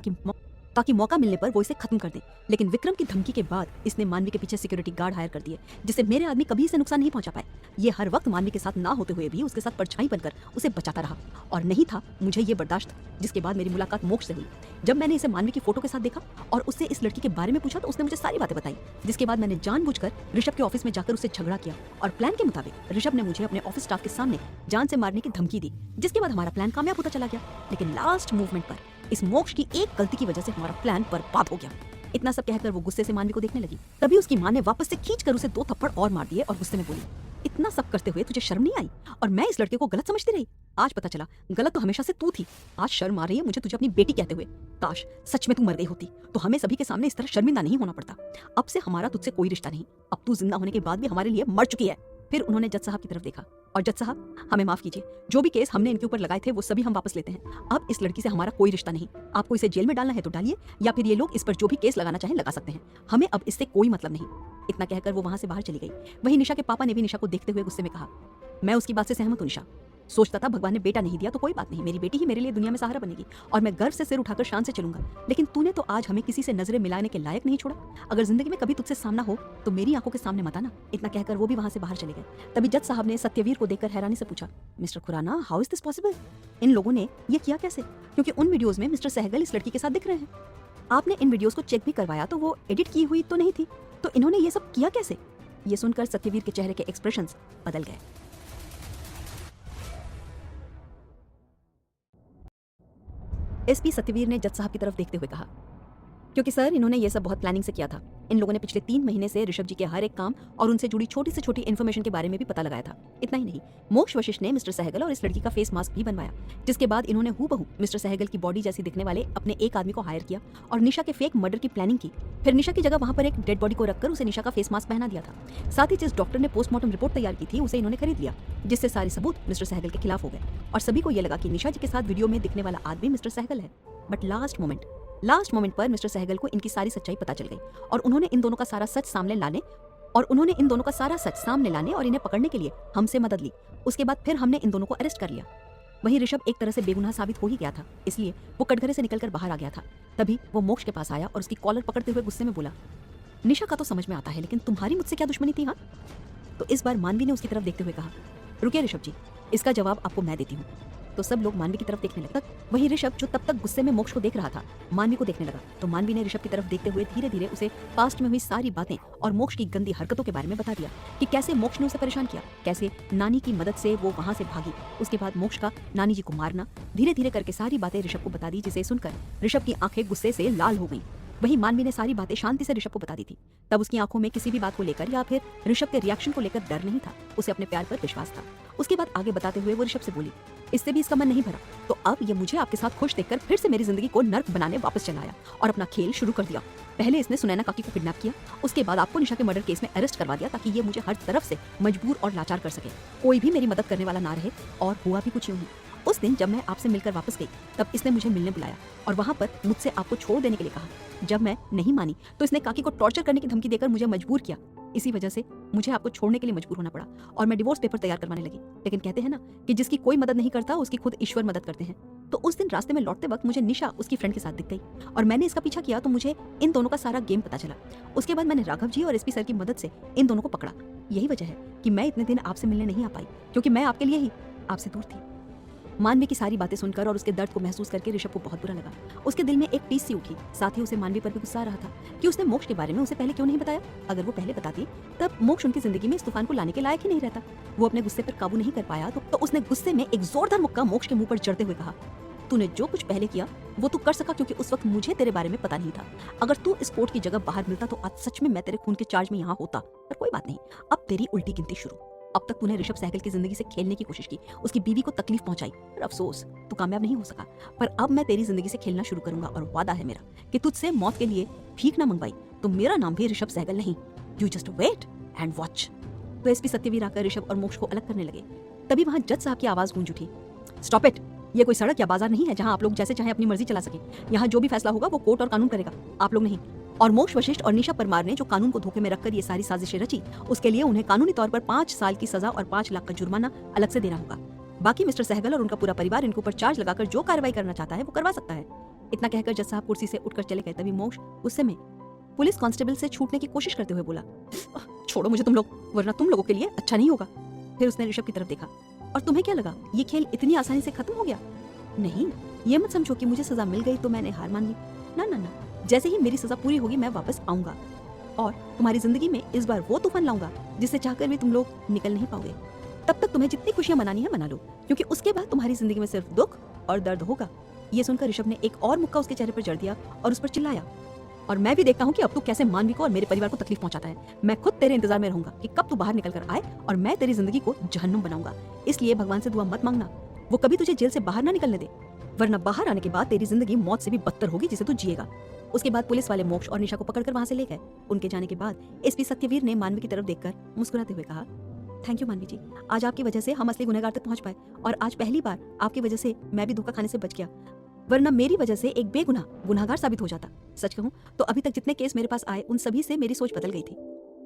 ताकि मौका मिलने पर वो इसे खत्म कर दे। लेकिन विक्रम की धमकी के बाद इसने मानवी के पीछे सिक्योरिटी गार्ड हायर कर दिए, जिससे मेरे आदमी कभी इसे नुकसान नहीं पहुंचा पाए। ये हर वक्त मानवी के साथ ना होते हुए भी उसके साथ परछाई बनकर उसे बचाता रहा, और नहीं था मुझे ये बर्दाश्त। जिसके बाद मेरी मुलाकात मोक्ष से हुई। जब मैंने इसे मानवी की फोटो के साथ देखा और उससे इस लड़की के बारे में पूछा तो उसने मुझे सारी बातें बताई। जिसके बाद मैंने जानबूझकर ऋषभ के ऑफिस में जाकर उससे झगड़ा किया, और प्लान के मुताबिक ऋषभ ने मुझे अपने ऑफिस स्टाफ के सामने जान से मारने की धमकी दी। जिसके बाद हमारा प्लान कामयाब होता चला गया, लेकिन लास्ट मूवमेंट पर इस मोक्ष की एक गलती की वजह से हमारा प्लान बर्बाद हो गया। इतना सब कहकर वो गुस्से से मानवी को देखने लगी। तभी उसकी माँ ने वापस से खींचकर उसे 2 थप्पड़ और मार दिए और गुस्से में बोली, इतना सब करते हुए तुझे शर्म नहीं आई? और मैं इस लड़के को गलत समझती रही। आज पता चला गलत तो हमेशा से तू थी। आज शर्म आ रही है मुझे तुझे अपनी बेटी कहते हुए। काश सच में तू मर गई होती तो हमें सभी के सामने इस तरह शर्मिंदा नहीं होना पड़ता। अब से हमारा तुझसे कोई रिश्ता नहीं। अब तू जिंदा होने के बाद भी हमारे लिए मर चुकी है। फिर उन्होंने जज साहब की तरफ देखा, और जज साहब हमें माफ कीजिए, जो भी केस हमने इनके ऊपर लगाए थे वो सभी हम वापस लेते हैं। अब इस लड़की से हमारा कोई रिश्ता नहीं। आपको इसे जेल में डालना है तो डालिए, या फिर ये लोग इस पर जो भी केस लगाना चाहें लगा सकते हैं। हमें अब इससे कोई मतलब नहीं। इतना कहकर वो वहां से बाहर चली गई। वहीं निशा के पापा ने भी निशा को देखते हुए गुस्से में कहा, मैं उसकी बात से सहमत हूं निशा। सोचता था भगवान ने बेटा नहीं दिया तो कोई बात नहीं, मेरी बेटी ही मेरे लिए दुनिया में सहारा बनेगी और मैं गर्व से सिर उठाकर शान से चलूंगा। लेकिन तूने तो आज हमें किसी से नजरें मिलाने के लायक नहीं छोड़ा। अगर जिंदगी में कभी तुझसे सामना हो तो मेरी आंखों के सामने मत आना। इतना कहकर वो भी वहां से बाहर चले गए। तभी जज साहब ने सत्यवीर को देखकर हैरानी से पूछा, mister Khurana, how is this possible? इन लोगों ने ये किया कैसे? क्योंकि उन वीडियोज में मिस्टर सहगल इस लड़की के साथ दिख रहे हैं। आपने इन वीडियोज को चेक भी करवाया तो वो एडिट की हुई तो नहीं थी, तो इन्होंने ये सब किया कैसे? ये सुनकर सत्यवीर के चेहरे के एक्सप्रेशंस बदल गए। एसपी सत्यवीर ने जज साहब की तरफ देखते हुए कहा, क्योंकि सर इन्होंने ये सब बहुत प्लानिंग से किया था। इन लोगों ने पिछले 3 महीने से ऋषभ जी के हर एक काम और उनसे जुड़ी छोटी से छोटी इन्फॉर्मेशन के बारे में भी पता लगाया था। इतना ही नहीं, मोक्ष वशिष्ठ ने मिस्टर सहगल और इस लड़की का फेस मास्क भी बनवाया, जिसके बाद इन्होंने हूबहू मिस्टर सहगल की बॉडी जैसी दिखने वाले अपने एक आदमी को हायर किया और निशा के फेक मर्डर की प्लानिंग की। फिर निशा की जगह वहां पर एक डेड बॉडी को रखकर उसे निशा का फेस मास्क पहना दिया था। साथ ही जिस डॉक्टर ने पोस्टमार्टम रिपोर्ट तैयार की थी उसे इन्होंने खरीद लिया, जिससे सारे सबूत मिस्टर सहगल के खिलाफ हो गए और सभी को यह लगा कि निशा जी के साथ वीडियो में दिखने वाला आदमी मिस्टर सहगल है। बट लास्ट मोमेंट पर मिस्टर सहगल को इनकी सारी सच्चाई पता चल गई और उन्होंने इन दोनों का सारा सच सामने लाने और इन्हें पकड़ने के लिए हमसे मदद ली। उसके बाद फिर हमने इन दोनों को अरेस्ट कर लिया। वहीं ऋषभ एक तरह से बेगुनाह साबित हो ही गया था, इसलिए वो कटघरे से निकलकर बाहर आ गया था। तभी वो मोक्ष के पास आया और उसकी कॉलर पकड़ते हुए गुस्से में बोला, निशा का तो समझ में आता है, लेकिन तुम्हारी मुझसे क्या दुश्मनी थी? हाँ। तो इस बार मानवी ने उसकी तरफ देखते हुए कहा, रुकिए ऋषभ जी, इसका जवाब आपको मैं देती हूँ। तो सब लोग मानवी की तरफ देखने लगे। वहीं ऋषभ जो तब तक गुस्से में मोक्ष को देख रहा था, मानवी को देखने लगा। तो मानवी ने ऋषभ की तरफ देखते हुए धीरे धीरे उसे पास्ट में हुई सारी बातें और मोक्ष की गंदी हरकतों के बारे में बता दिया कि कैसे मोक्ष ने उसे परेशान किया, कैसे नानी की मदद से वो वहां से भागी, उसके बाद मोक्ष का नानी जी को मारना। धीरे धीरे करके सारी बातें ऋषभ को बता दी, जिसे सुनकर ऋषभ की आंखें गुस्से से लाल हो गईं। वहीं मानवी ने सारी बातें शांति से ऋषभ को बता दी थी। तब उसकी आंखों में किसी भी बात को लेकर या फिर ऋषभ के रिएक्शन को लेकर डर नहीं था, उसे अपने प्यार पर विश्वास था। उसके बाद आगे बताते हुए वो ऋषभ से बोली, इससे भी इसका मन नहीं भरा, तो अब ये मुझे आपके साथ खुश देखकर फिर से मेरी जिंदगी को नर्क बनाने वापस चला आया और अपना खेल शुरू कर दिया। पहले इसने सुनैना काकी को किडनैप किया, उसके बाद आपको निशा के मर्डर केस में अरेस्ट करवा दिया ताकि ये मुझे हर तरफ से मजबूर और लाचार कर सके, कोई भी मेरी मदद करने वाला ना रहे। और हुआ भी कुछ यूं ही। उस दिन जब मैं आपसे मिलकर वापस गई तब इसने मुझे मिलने बुलाया और वहां पर मुझसे आपको छोड़ देने के लिए कहा। जब मैं नहीं मानी तो इसने काकी को टॉर्चर करने की धमकी देकर मुझे मजबूर किया। इसी वजह से मुझे आपको छोड़ने के लिए मजबूर होना पड़ा और मैं डिवोर्स पेपर तैयार करवाने लगी। लेकिन कहते हैं ना कि जिसकी कोई मदद नहीं करता उसकी खुद ईश्वर मदद करते हैं। तो उस दिन रास्ते में लौटते वक्त मुझे निशा उसकी फ्रेंड के साथ दिख गई और मैंने इसका पीछा किया तो मुझे इन दोनों का सारा गेम पता चला। उसके बाद मैंने राघव जी और एसपी सर की मदद से इन दोनों को पकड़ा। यही वजह है कि मैं इतने दिन आपसे मिलने नहीं आ पाई, क्योंकि मैं आपके लिए ही आपसे दूर थी। मानवी की सारी बातें सुनकर और उसके दर्द को महसूस करके ऋषभ को बहुत बुरा लगा। उसके दिल में एक टीस सी उठी। साथ ही उसे मानवी पर भी गुस्सा आ रहा था कि उसने मोक्ष के बारे में उसे पहले क्यों नहीं बताया। अगर वो पहले बताती तब मोक्ष उनकी जिंदगी में इस तूफान को लाने के लायक ही नहीं रहता। वो अपने गुस्से पर काबू नहीं कर पाया तो उसने गुस्से में एक जोरदार मुक्का मोक्ष के मुंह पर जड़ते हुए कहा, तूने जो कुछ पहले किया वो तू कर सका क्योंकि उस वक्त मुझे तेरे बारे में पता नहीं था। अगर तू इस कोर्ट की जगह बाहर मिलता तो आज सच में मैं तेरे खून के चार्ज में यहाँ होता। पर कोई बात नहीं, अब तेरी उल्टी गिनती शुरू। अब तक तूने ऋषभ सहगल की जिंदगी से खेलने की कोशिश की, उसकी बीवी को तकलीफ पहुंचाई, पर अफसोस तू कामयाब नहीं हो सका। पर अब मैं तेरी जिंदगी से खेलना शुरू करूंगा और वादा है मेरा कि तुझसे मौत के लिए भीख ना मंगवाई तो मेरा नाम भी ऋषभ सहगल नहीं। You just wait and watch. तो एसपी सत्यवीर आकर ऋषभ और मोक्ष को अलग करने लगे। तभी वहां जज साहब की आवाज गूंज उठी, स्टॉप इट, ये कोई सड़क या बाजार नहीं है जहां आप लोग जैसे चाहे अपनी मर्जी चला सके। यहाँ जो भी फैसला होगा वो कोर्ट और कानून करेगा, आप लोग नहीं। और मोक्ष वशिष्ठ और निशा परमार ने जो कानून को धोखे में रखकर ये सारी साजिशें रची, उसके लिए उन्हें कानूनी तौर पर 5 साल की सजा और 5 लाख का जुर्माना अलग से देना होगा। बाकी मिस्टर सहगल और उनका पूरा परिवार इनके ऊपर चार्ज लगाकर जो कार्रवाई करना चाहता है वो करवा सकता है। इतना कहकर जज साहब कुर्सी से उठकर चले गए। तभी मोक्ष गुस्से में पुलिस कांस्टेबल से छूटने की कोशिश करते हुए बोला, छोड़ो मुझे तुम लोग, वरना तुम लोगों के लिए अच्छा नहीं होगा। फिर उसने ऋषभ की तरफ देखा, और तुम्हें क्या लगा ये खेल इतनी आसानी से खत्म हो गया? नहीं, ये मत समझो कि मुझे सजा मिल गई तो मैंने हार मान ली। ना ना ना, जैसे ही मेरी सजा पूरी होगी मैं वापस आऊंगा और तुम्हारी जिंदगी में इस बार वो तूफान लाऊंगा जिससे चाहकर भी तुम लोग निकल नहीं पाओगे। तब तक तुम्हें जितनी खुशियां मनानी है मना लो, क्योंकि उसके बाद तुम्हारी जिंदगी में सिर्फ दुख और दर्द होगा। ये सुनकर ऋषभ ने एक और मुक्का उसके चेहरे पर जड़ दिया और उस पर चिल्लाया, और मैं भी देखता हूँ कि अब तू कैसे मानवी को और मेरे परिवार को तकलीफ पहुंचाता है। मैं खुद तेरे इंतजार में रहूंगा कि कब तू बाहर निकल कर आए और मैं तेरी जिंदगी को जहन्नुम बनाऊंगा। इसलिए भगवान से दुआ मत मांगना वो कभी तुझे जेल से बाहर ना निकलने दे, वरना बाहर आने के बाद तेरी जिंदगी मौत से भी बदतर होगी जिसे तू जिएगा। उसके बाद पुलिस वाले मोक्ष और निशा को पकड़कर वहां से ले गए। उनके जाने के बाद एसपी सत्यवीर ने मानवी की तरफ देखकर मुस्कुराते हुए कहा, थैंक यू मानवी जी, आज आपकी वजह से हम असली गुनहगार तक पहुंच पाए और आज पहली बार आपकी वजह से मैं भी धोखा खाने से बच गया, वरना मेरी वजह से एक बेगुनाह गुनहगार साबित हो जाता। सच कहूं तो अभी तक जितने केस मेरे पास आए उन सभी से मेरी सोच बदल गई थी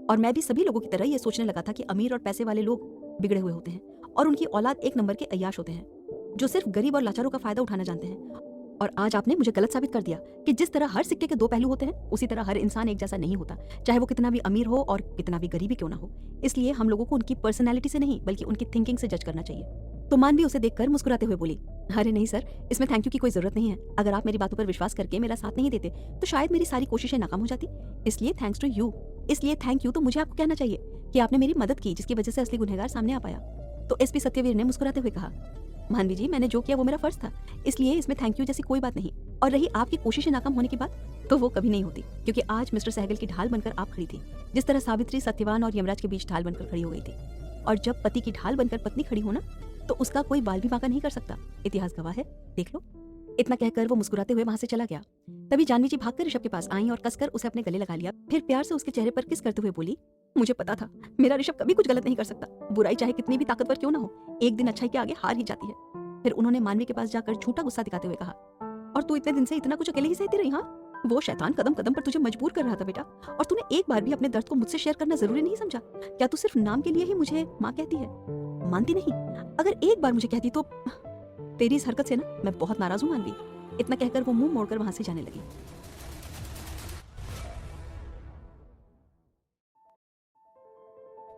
और मैं भी सभी लोगों की तरह ये सोचने लगा था कि अमीर और पैसे वाले लोग बिगड़े हुए होते हैं और उनकी औलाद एक नंबर के अय्याश होते हैं जो सिर्फ गरीब और लाचारों का फायदा उठाना जानते हैं। और आज आपने मुझे गलत साबित कर दिया कि जिस तरह हर सिक्के के 2 पहलू होते हैं उसी तरह हर इंसान एक जैसा नहीं होता, चाहे वो कितना भी अमीर हो और कितना भी गरीबी क्यों ना हो। इसलिए हम लोगों को उनकी पर्सनैलिटी से नहीं बल्कि उनकी थिंकिंग से जज करना चाहिए। तो मानवी उसे देखकर मुस्कुराते हुए बोली, अरे नहीं सर, इसमें थैंक यू की कोई जरूरत नहीं है। अगर आप मेरी बातों पर विश्वास करके मेरा साथ नहीं देते तो शायद मेरी सारी कोशिशें नाकाम हो जाती। इसलिए थैंक्स टू यू। इसलिए थैंक यू तो मुझे आपको कहना चाहिए कि आपने मेरी मदद की जिसकी वजह से असली गुनहगार सामने आ पाया। तो एसपी सत्यवीर ने मुस्कुराते हुए कहा, मानवी जी, मैंने जो किया वो मेरा फर्ज था, इसलिए इसमें थैंक यू जैसी कोई बात नहीं। और रही आपकी कोशिशें नाकाम होने की बात, तो वो कभी नहीं होती, क्योंकि आज मिस्टर सहगल की ढाल बनकर आप खड़ी थी, जिस तरह सावित्री सत्यवान और यमराज के बीच ढाल बनकर खड़ी हो गई थी। और जब पति की ढाल बनकर पत्नी खड़ी हो ना, तो उसका कोई बाल भी बांका नहीं कर सकता। इतिहास गवाह है, देख लो। इतना कहकर वो मुस्कुराते हुए वहां से चला गया। तभी जानवी जी भागकर ऋषभ के पास आई और कसकर उसे अपने गले लगा लिया। फिर प्यार से उसके चेहरे पर किस करते हुए बोली, मुझे पता था मेरा ऋषभ कभी कुछ गलत नहीं कर सकता। बुराई चाहे कितनी भी ताकतवर क्यों ना हो, एक दिन अच्छाई के आगे हार ही जाती है। फिर उन्होंने मानवी के पास जाकर झूठा गुस्सा दिखाते हुए कहा, और तू इतने दिन से इतना कुछ अकेले ही सहती रही? हाँ, वो शैतान कदम कदम पर तुझे मजबूर कर रहा था बेटा, और तूने एक बार भी अपने दर्द को मुझसे शेयर करना जरूरी नहीं समझा। क्या तू सिर्फ नाम के लिए ही मुझे माँ कहती है? मानती नहीं? अगर एक बार मुझे कहती तो। तेरी इस हरकत से ना मैं बहुत नाराज हूँ मानवी। इतना कहकर वो मुंह मोड़कर वहां से जाने लगी।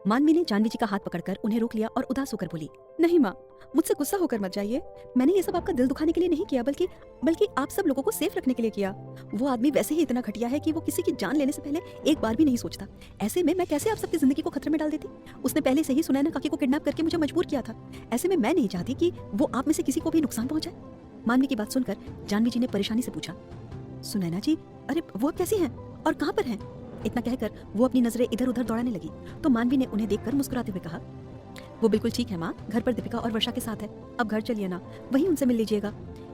मानवी ने जानवी जी का हाथ पकड़कर उन्हें रोक लिया और उदास होकर बोली, नहीं माँ, मुझसे गुस्सा होकर मत जाइए। मैंने ये सब आपका दिल दुखाने के लिए नहीं किया, बल्कि आप सब लोगों को सेफ रखने के लिए किया। वो आदमी वैसे ही इतना घटिया है कि वो किसी की जान लेने से पहले एक बार भी नहीं सोचता। ऐसे में मैं कैसे आप सबकी जिंदगी को खतरे में डाल देती? उसने पहले से ही सुनैना काकी को किडनैप करके मुझे मजबूर किया था। ऐसे में मैं नहीं चाहती कि वो आप में से किसी को भी नुकसान पहुंचाए। मानवी की बात सुनकर जानवी जी ने परेशानी से पूछा, सुनैना जी, अरे वो अब कैसी हैं और कहाँ पर हैं? इतना कहकर वो अपनी नजरें इधर उधर दौड़ाने लगी। तो मानवी ने उन्हें देखकर मुस्कुराते हुए कहा, वो बिल्कुल ठीक है माँ, घर पर दीपिका और वर्षा के साथ है। अब घर चलिए ना, वहीं उनसे मिल लीजिएगा।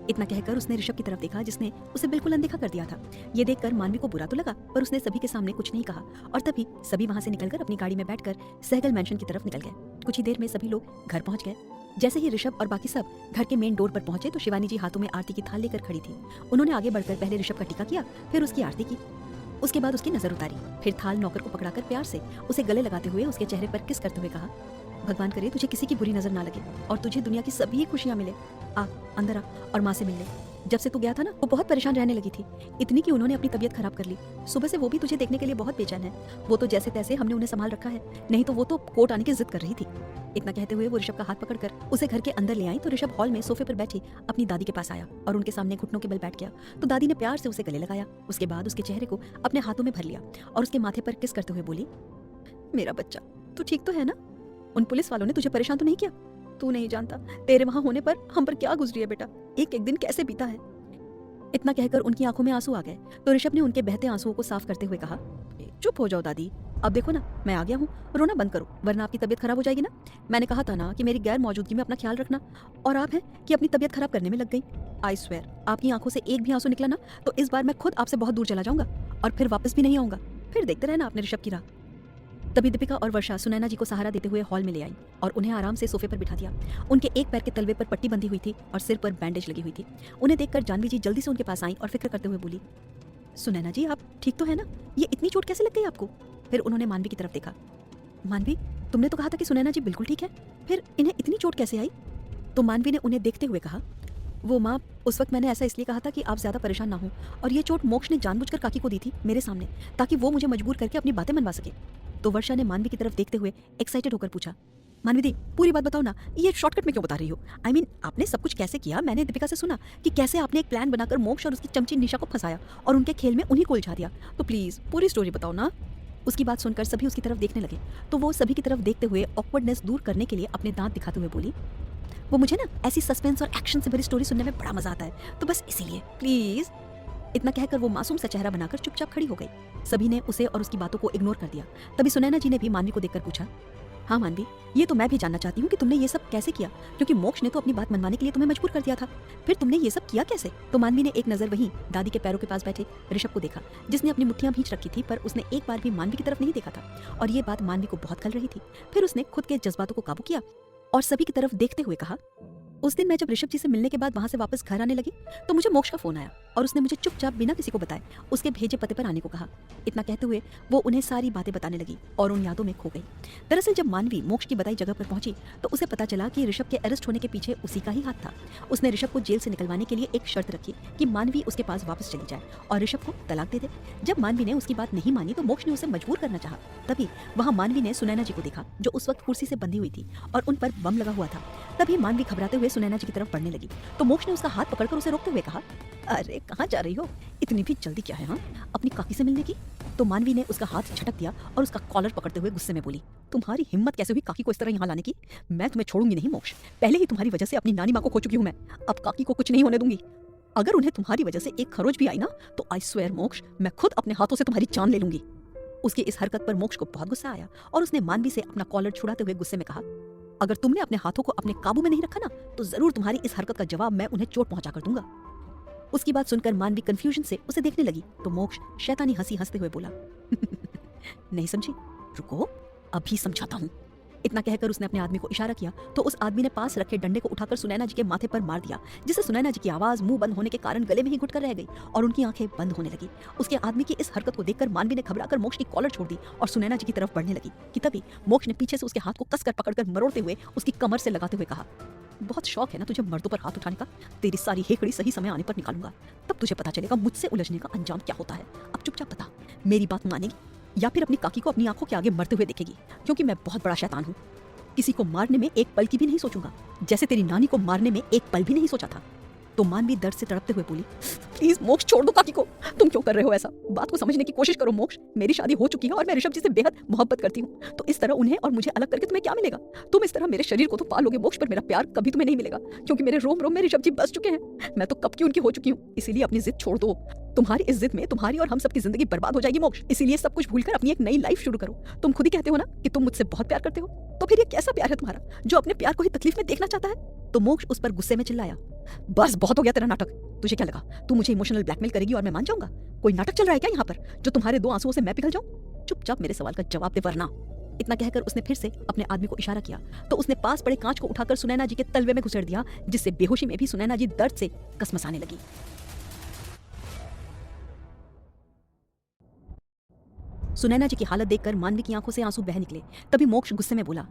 इतना कहकर उसने ऋषभ की तरफ देखा जिसने उसे बिल्कुल अनदेखा कर दिया था। ये देखकर मानवी को बुरा तो लगा, पर उसने सभी के सामने कुछ नहीं कहा और तभी सभी वहां से निकलकर अपनी गाड़ी में बैठकर सहगल मैंशन की तरफ निकल गए। कुछ ही देर में सभी लोग घर पहुंच गए। जैसे ही ऋषभ और बाकी सब घर के मेन डोर पर पहुंचे तो शिवानी जी हाथों में आरती की थाल लेकर खड़ी थी। उन्होंने आगे बढ़कर पहले ऋषभ का टीका किया, फिर उसकी आरती की, उसके बाद उसकी नजर उतारी, फिर थाल नौकर को पकड़ाकर प्यार से उसे गले लगाते हुए उसके चेहरे पर किस करते हुए कहा, भगवान करे तुझे किसी की बुरी नजर ना लगे और तुझे दुनिया की सभी खुशियां मिले। आ अंदर आ और माँ से मिल ले। जब से तू गया था ना वो बहुत परेशान रहने लगी थी, इतनी कि उन्होंने अपनी तबीयत खराब कर ली। सुबह से वो भी तुझे देखने के लिए बहुत बेचैन है। वो तो जैसे तैसे हमने उन्हें संभाल रखा है, नहीं तो वो तो कोर्ट आने की जिद कर रही थी। इतना कहते हुए वो ऋषभ का हाथ पकड़कर उसे घर के अंदर ले आई तो ऋषभ हॉल में सोफे पर बैठी अपनी दादी के पास आया और उनके सामने घुटनों के बल बैठ गया। तो दादी ने प्यार से उसे गले लगाया, उसके बाद उसके चेहरे को अपने हाथों में भर लिया और उसके माथे पर किस करते हुए बोली, मेरा बच्चा तू ठीक तो है ना? उन पुलिस वालों ने तुझे परेशान तो नहीं किया? तू नहीं जानता तेरे वहां होने पर हम पर क्या गुजरी है बेटा, एक एक दिन कैसे बीता है। इतना कहकर उनकी आंखों में आंसू आ गए तो ऋषभ ने उनके बहते आंसुओं को साफ करते हुए कहा, चुप हो जाओ दादी, अब देखो ना मैं आ गया हूँ, रोना बंद करो वरना आपकी तबीयत खराब हो जाएगी ना। मैंने कहा था ना कि मेरी गैर मौजूदगी में अपना ख्याल रखना, और आप हैं कि अपनी तबीयत खराब करने में लग गई। आई स्वेयर आपकी आंखों से एक भी आंसू निकला ना तो इस बार मैं खुद आपसे बहुत दूर चला जाऊंगा और फिर वापस भी नहीं आऊंगा, फिर देखते रहना आपने ऋषभ की राह। तभी दीपिका और वर्षा सुनैना जी को सहारा देते हुए हॉल में ले आई और उन्हें आराम से सोफे पर बिठा दिया। उनके एक पैर के तलवे पर पट्टी बंधी हुई थी और सिर पर बैंडेज लगी हुई थी। उन्हें देखकर जानवी जी जल्दी से उनके पास आई और फिक्र करते हुए बोली, सुनैना जी आप ठीक तो है ना, ये इतनी चोट कैसे लग गई आपको। फिर उन्होंने मानवी की तरफ देखा, मानवी तुमने तो कहा था कि सुनैना जी बिल्कुल ठीक है, फिर इन्हें इतनी चोट कैसे आई। तो मानवी ने उन्हें देखते हुए कहा, वो माँ उस वक्त मैंने ऐसा इसलिए कहा था कि आप ज्यादा परेशान ना हो, और ये चोट मोक्ष ने जानबूझकर काकी को दी थी मेरे सामने ताकि वो मुझे मजबूर करके अपनी बातें मनवा सके। तो वर्षा ने मानवी की तरफ देखते हुए एक्साइटेड होकर पूछा, मानवी दी पूरी बात बताओ ना, ये शॉर्टकट में क्यों बता रही हो। आई मीन आपने सब कुछ कैसे किया। मैंने दीपिका से सुना कि कैसे आपने एक प्लान बनाकर मोक्ष और उसकी चमची निशा को फंसाया और उनके खेल में उन्हीं को उलझा दिया, तो प्लीज पूरी स्टोरी बताओ ना। उसकी बात सुनकर सभी उसकी तरफ देखने लगे तो वो सभी की तरफ देखते हुए ऑकवर्डनेस दूर करने के लिए अपने दांत दिखाते हुए बोली, वो मुझे ना ऐसी सस्पेंस और एक्शन से भरी स्टोरी सुनने में बड़ा मजा आता है, तो बस इसीलिए प्लीज। इतना कहकर वो मासूम सा चेहरा बनाकर चुपचाप खड़ी हो गई। सभी ने उसे और उसकी बातों को इग्नोर कर दिया। तभी सुनैना जी ने भी मानवी को देखकर पूछा, हाँ मानवी ये तो मैं भी जानना चाहती हूँ कि तुमने ये सब कैसे किया, क्योंकि मोक्ष ने तो अपनी बात मनवाने के लिए तुम्हें मजबूर कर दिया था, फिर तुमने ये सब किया कैसे। तो मानवी ने एक नजर वहीं दादी के पैरों के पास बैठे ऋषभ को देखा जिसने अपनी मुट्ठियां भींच रखी थी, पर उसने एक बार भी मानवी की तरफ नहीं देखा था और ये बात मानवी को बहुत खल रही थी। फिर उसने खुद के जज्बातों को काबू किया और सभी की तरफ देखते हुए कहा, उस दिन मैं जब ऋषभ जी से मिलने के बाद वहां से वापस घर आने लगी तो मुझे मोक्ष का फोन आया और उसने मुझे चुपचाप बिना किसी को बताए उसके भेजे पते पर आने को कहा। इतना कहते हुए वो उन्हें सारी बातें बताने लगी और उन यादों में खो गई। दरअसल जब मानवी मोक्ष की बताई जगह पर पहुंची तो उसे पता चला कि ऋषभ के अरेस्ट होने के पीछे उसी का ही हाथ था। उसने ऋषभ को जेल से निकलवाने के लिए एक शर्त रखी कि मानवी उसके पास वापस चली जाए और ऋषभ को तलाक दे दे। जब मानवी ने उसकी बात नहीं मानी तो मोक्ष ने उसे मजबूर करना चाहा। तभी वहां मानवी ने सुनैना जी को देखा जो उस वक्त कुर्सी से बंधी हुई थी और उन पर बम लगा हुआ था। तभी मानवी घबराते हुए सुनैना जी की तरफ बढ़ने लगी तो मोक्ष ने उसका हाथ पकड़कर उसे रोकते हुए कहा, अरे कहाँ जा रही हो, इतनी भी जल्दी क्या है हाँ अपनी काकी से मिलने की। तो मानवी ने उसका हाथ झटक दिया और उसका कॉलर पकड़ते हुए गुस्से में बोली, तुम्हारी हिम्मत कैसे हुई काकी को इस तरह यहाँ लाने की। मैं तुम्हें छोड़ूंगी नहीं मोक्ष, पहले ही तुम्हारी वजह से अपनी नानी माँ को खो चुकी हूँ मैं, अब काकी को कुछ नहीं होने दूंगी। अगर उन्हें तुम्हारी वजह से एक खरोच भी आई ना तो आई स्वेयर मोक्ष मैं खुद अपने हाथों से तुम्हारी जान ले लूंगी। उसकी इस हरकत पर मोक्ष को बहुत गुस्सा आया और उसने मानवी से अपना कॉलर छुड़ाते हुए गुस्से में कहा, अगर तुमने अपने हाथों को अपने काबू में नहीं रखा ना तो जरूर तुम्हारी इस हरकत का जवाब मैं उन्हें चोट पहुंचा कर दूंगा। उसकी बात सुनकर मानवी कंफ्यूजन से उसे देखने लगी तो मोक्ष शैतानी हंसी हंसते हुए बोला, नहीं समझी, रुको अभी समझाता हूँ। इतना कहकर उसने अपने आदमी को इशारा किया तो उस आदमी ने पास रखे डंडे को उठाकर सुनैना जी के माथे पर मार दिया, जिससे सुनैना जी की आवाज मुंह बंद होने के कारण गले में ही घुटकर रह गई और उनकी आंखें बंद होने लगी। उसके आदमी की इस हरकत को देखकर मानवी ने घबराकर मोक्ष की कॉलर छोड़ दी और सुनैना जी की तरफ बढ़ने लगी कि तभी मोक्ष ने पीछे से उसके हाथ को कसकर पकड़कर मरोड़ते हुए उसकी कमर से लगाते हुए कहा, बहुत शौक है ना तुझे मर्दों पर हाथ उठाने का, तेरी सारी हेकड़ी सही समय आने पर निकालूंगा, तब तुझे पता चलेगा मुझसे उलझने का अंजाम क्या होता है। अब चुपचाप बता, मेरी बात मानेगी या फिर अपनी काकी को अपनी आंखों के आगे मरते हुए देखेगी, क्योंकि मैं बहुत बड़ा शैतान हूँ, किसी को मारने में एक पल की भी नहीं सोचूंगा, जैसे तेरी नानी को मारने में एक पल भी नहीं सोचा था। तो मानवी दर्द से तड़पते हुए बोली, प्लीज मोक्ष छोड़ दो काकी को, तुम क्यों कर रहे हो ऐसा, बात को समझने की कोशिश करो मोक्ष, मेरी शादी हो चुकी है और मैं ऋषभ जी से बेहद मोहब्बत करती हूँ, तो इस तरह उन्हें और मुझे अलग करके तुम्हें क्या मिलेगा। तुम इस तरह मेरे शरीर को तो पालोगे मोक्ष, पर मेरा प्यार कभी तुम्हें नहीं मिलेगा, क्योंकि मेरे रोम रोम में ऋषभ जी बस चुके हैं, मैं तो कब की उनकी हो चुकी हूँ। इसीलिए अपनी जिद छोड़ दो, तुम्हारी इस जिद में तुम्हारी और हम सबकी जिंदगी बर्बाद हो जाएगी मोक्ष, इसीलिए सब कुछ भूलकर अपनी एक नई लाइफ शुरू करो। तुम खुद ही कहते हो ना कि तुम मुझसे बहुत प्यार करते हो, तो फिर ये कैसा प्यार है तुम्हारा जो अपने प्यार को ही तकलीफ में देखना चाहता है। तो मोक्ष उस पर गुस्से में चिल्लाया, बस बहुत हो गया तेरा नाटक, तुझे क्या लगा तू मुझे इमोशनल ब्लैकमेल करेगी और मैं मान जाऊंगा। कोई नाटक चल रहा है क्या यहाँ पर जो तुम्हारे दो आंसुओं से मैं पिघल जाऊं। चुपचाप मेरे सवाल का जवाब दे वरना। इतना कहकर उसने फिर से अपने आदमी को इशारा किया तो उसने पास पड़े कांच को उठाकर सुनैना जी के तलवे में घुसेड़ दिया, जिससे बेहोशी में भी सुनैना जी दर्द से कसमसाने लगी। सुनैना जी की हालत देखकर मानवी की आंखों से आंसू बह निकले। तभी मोक्ष गुस्से में बोला,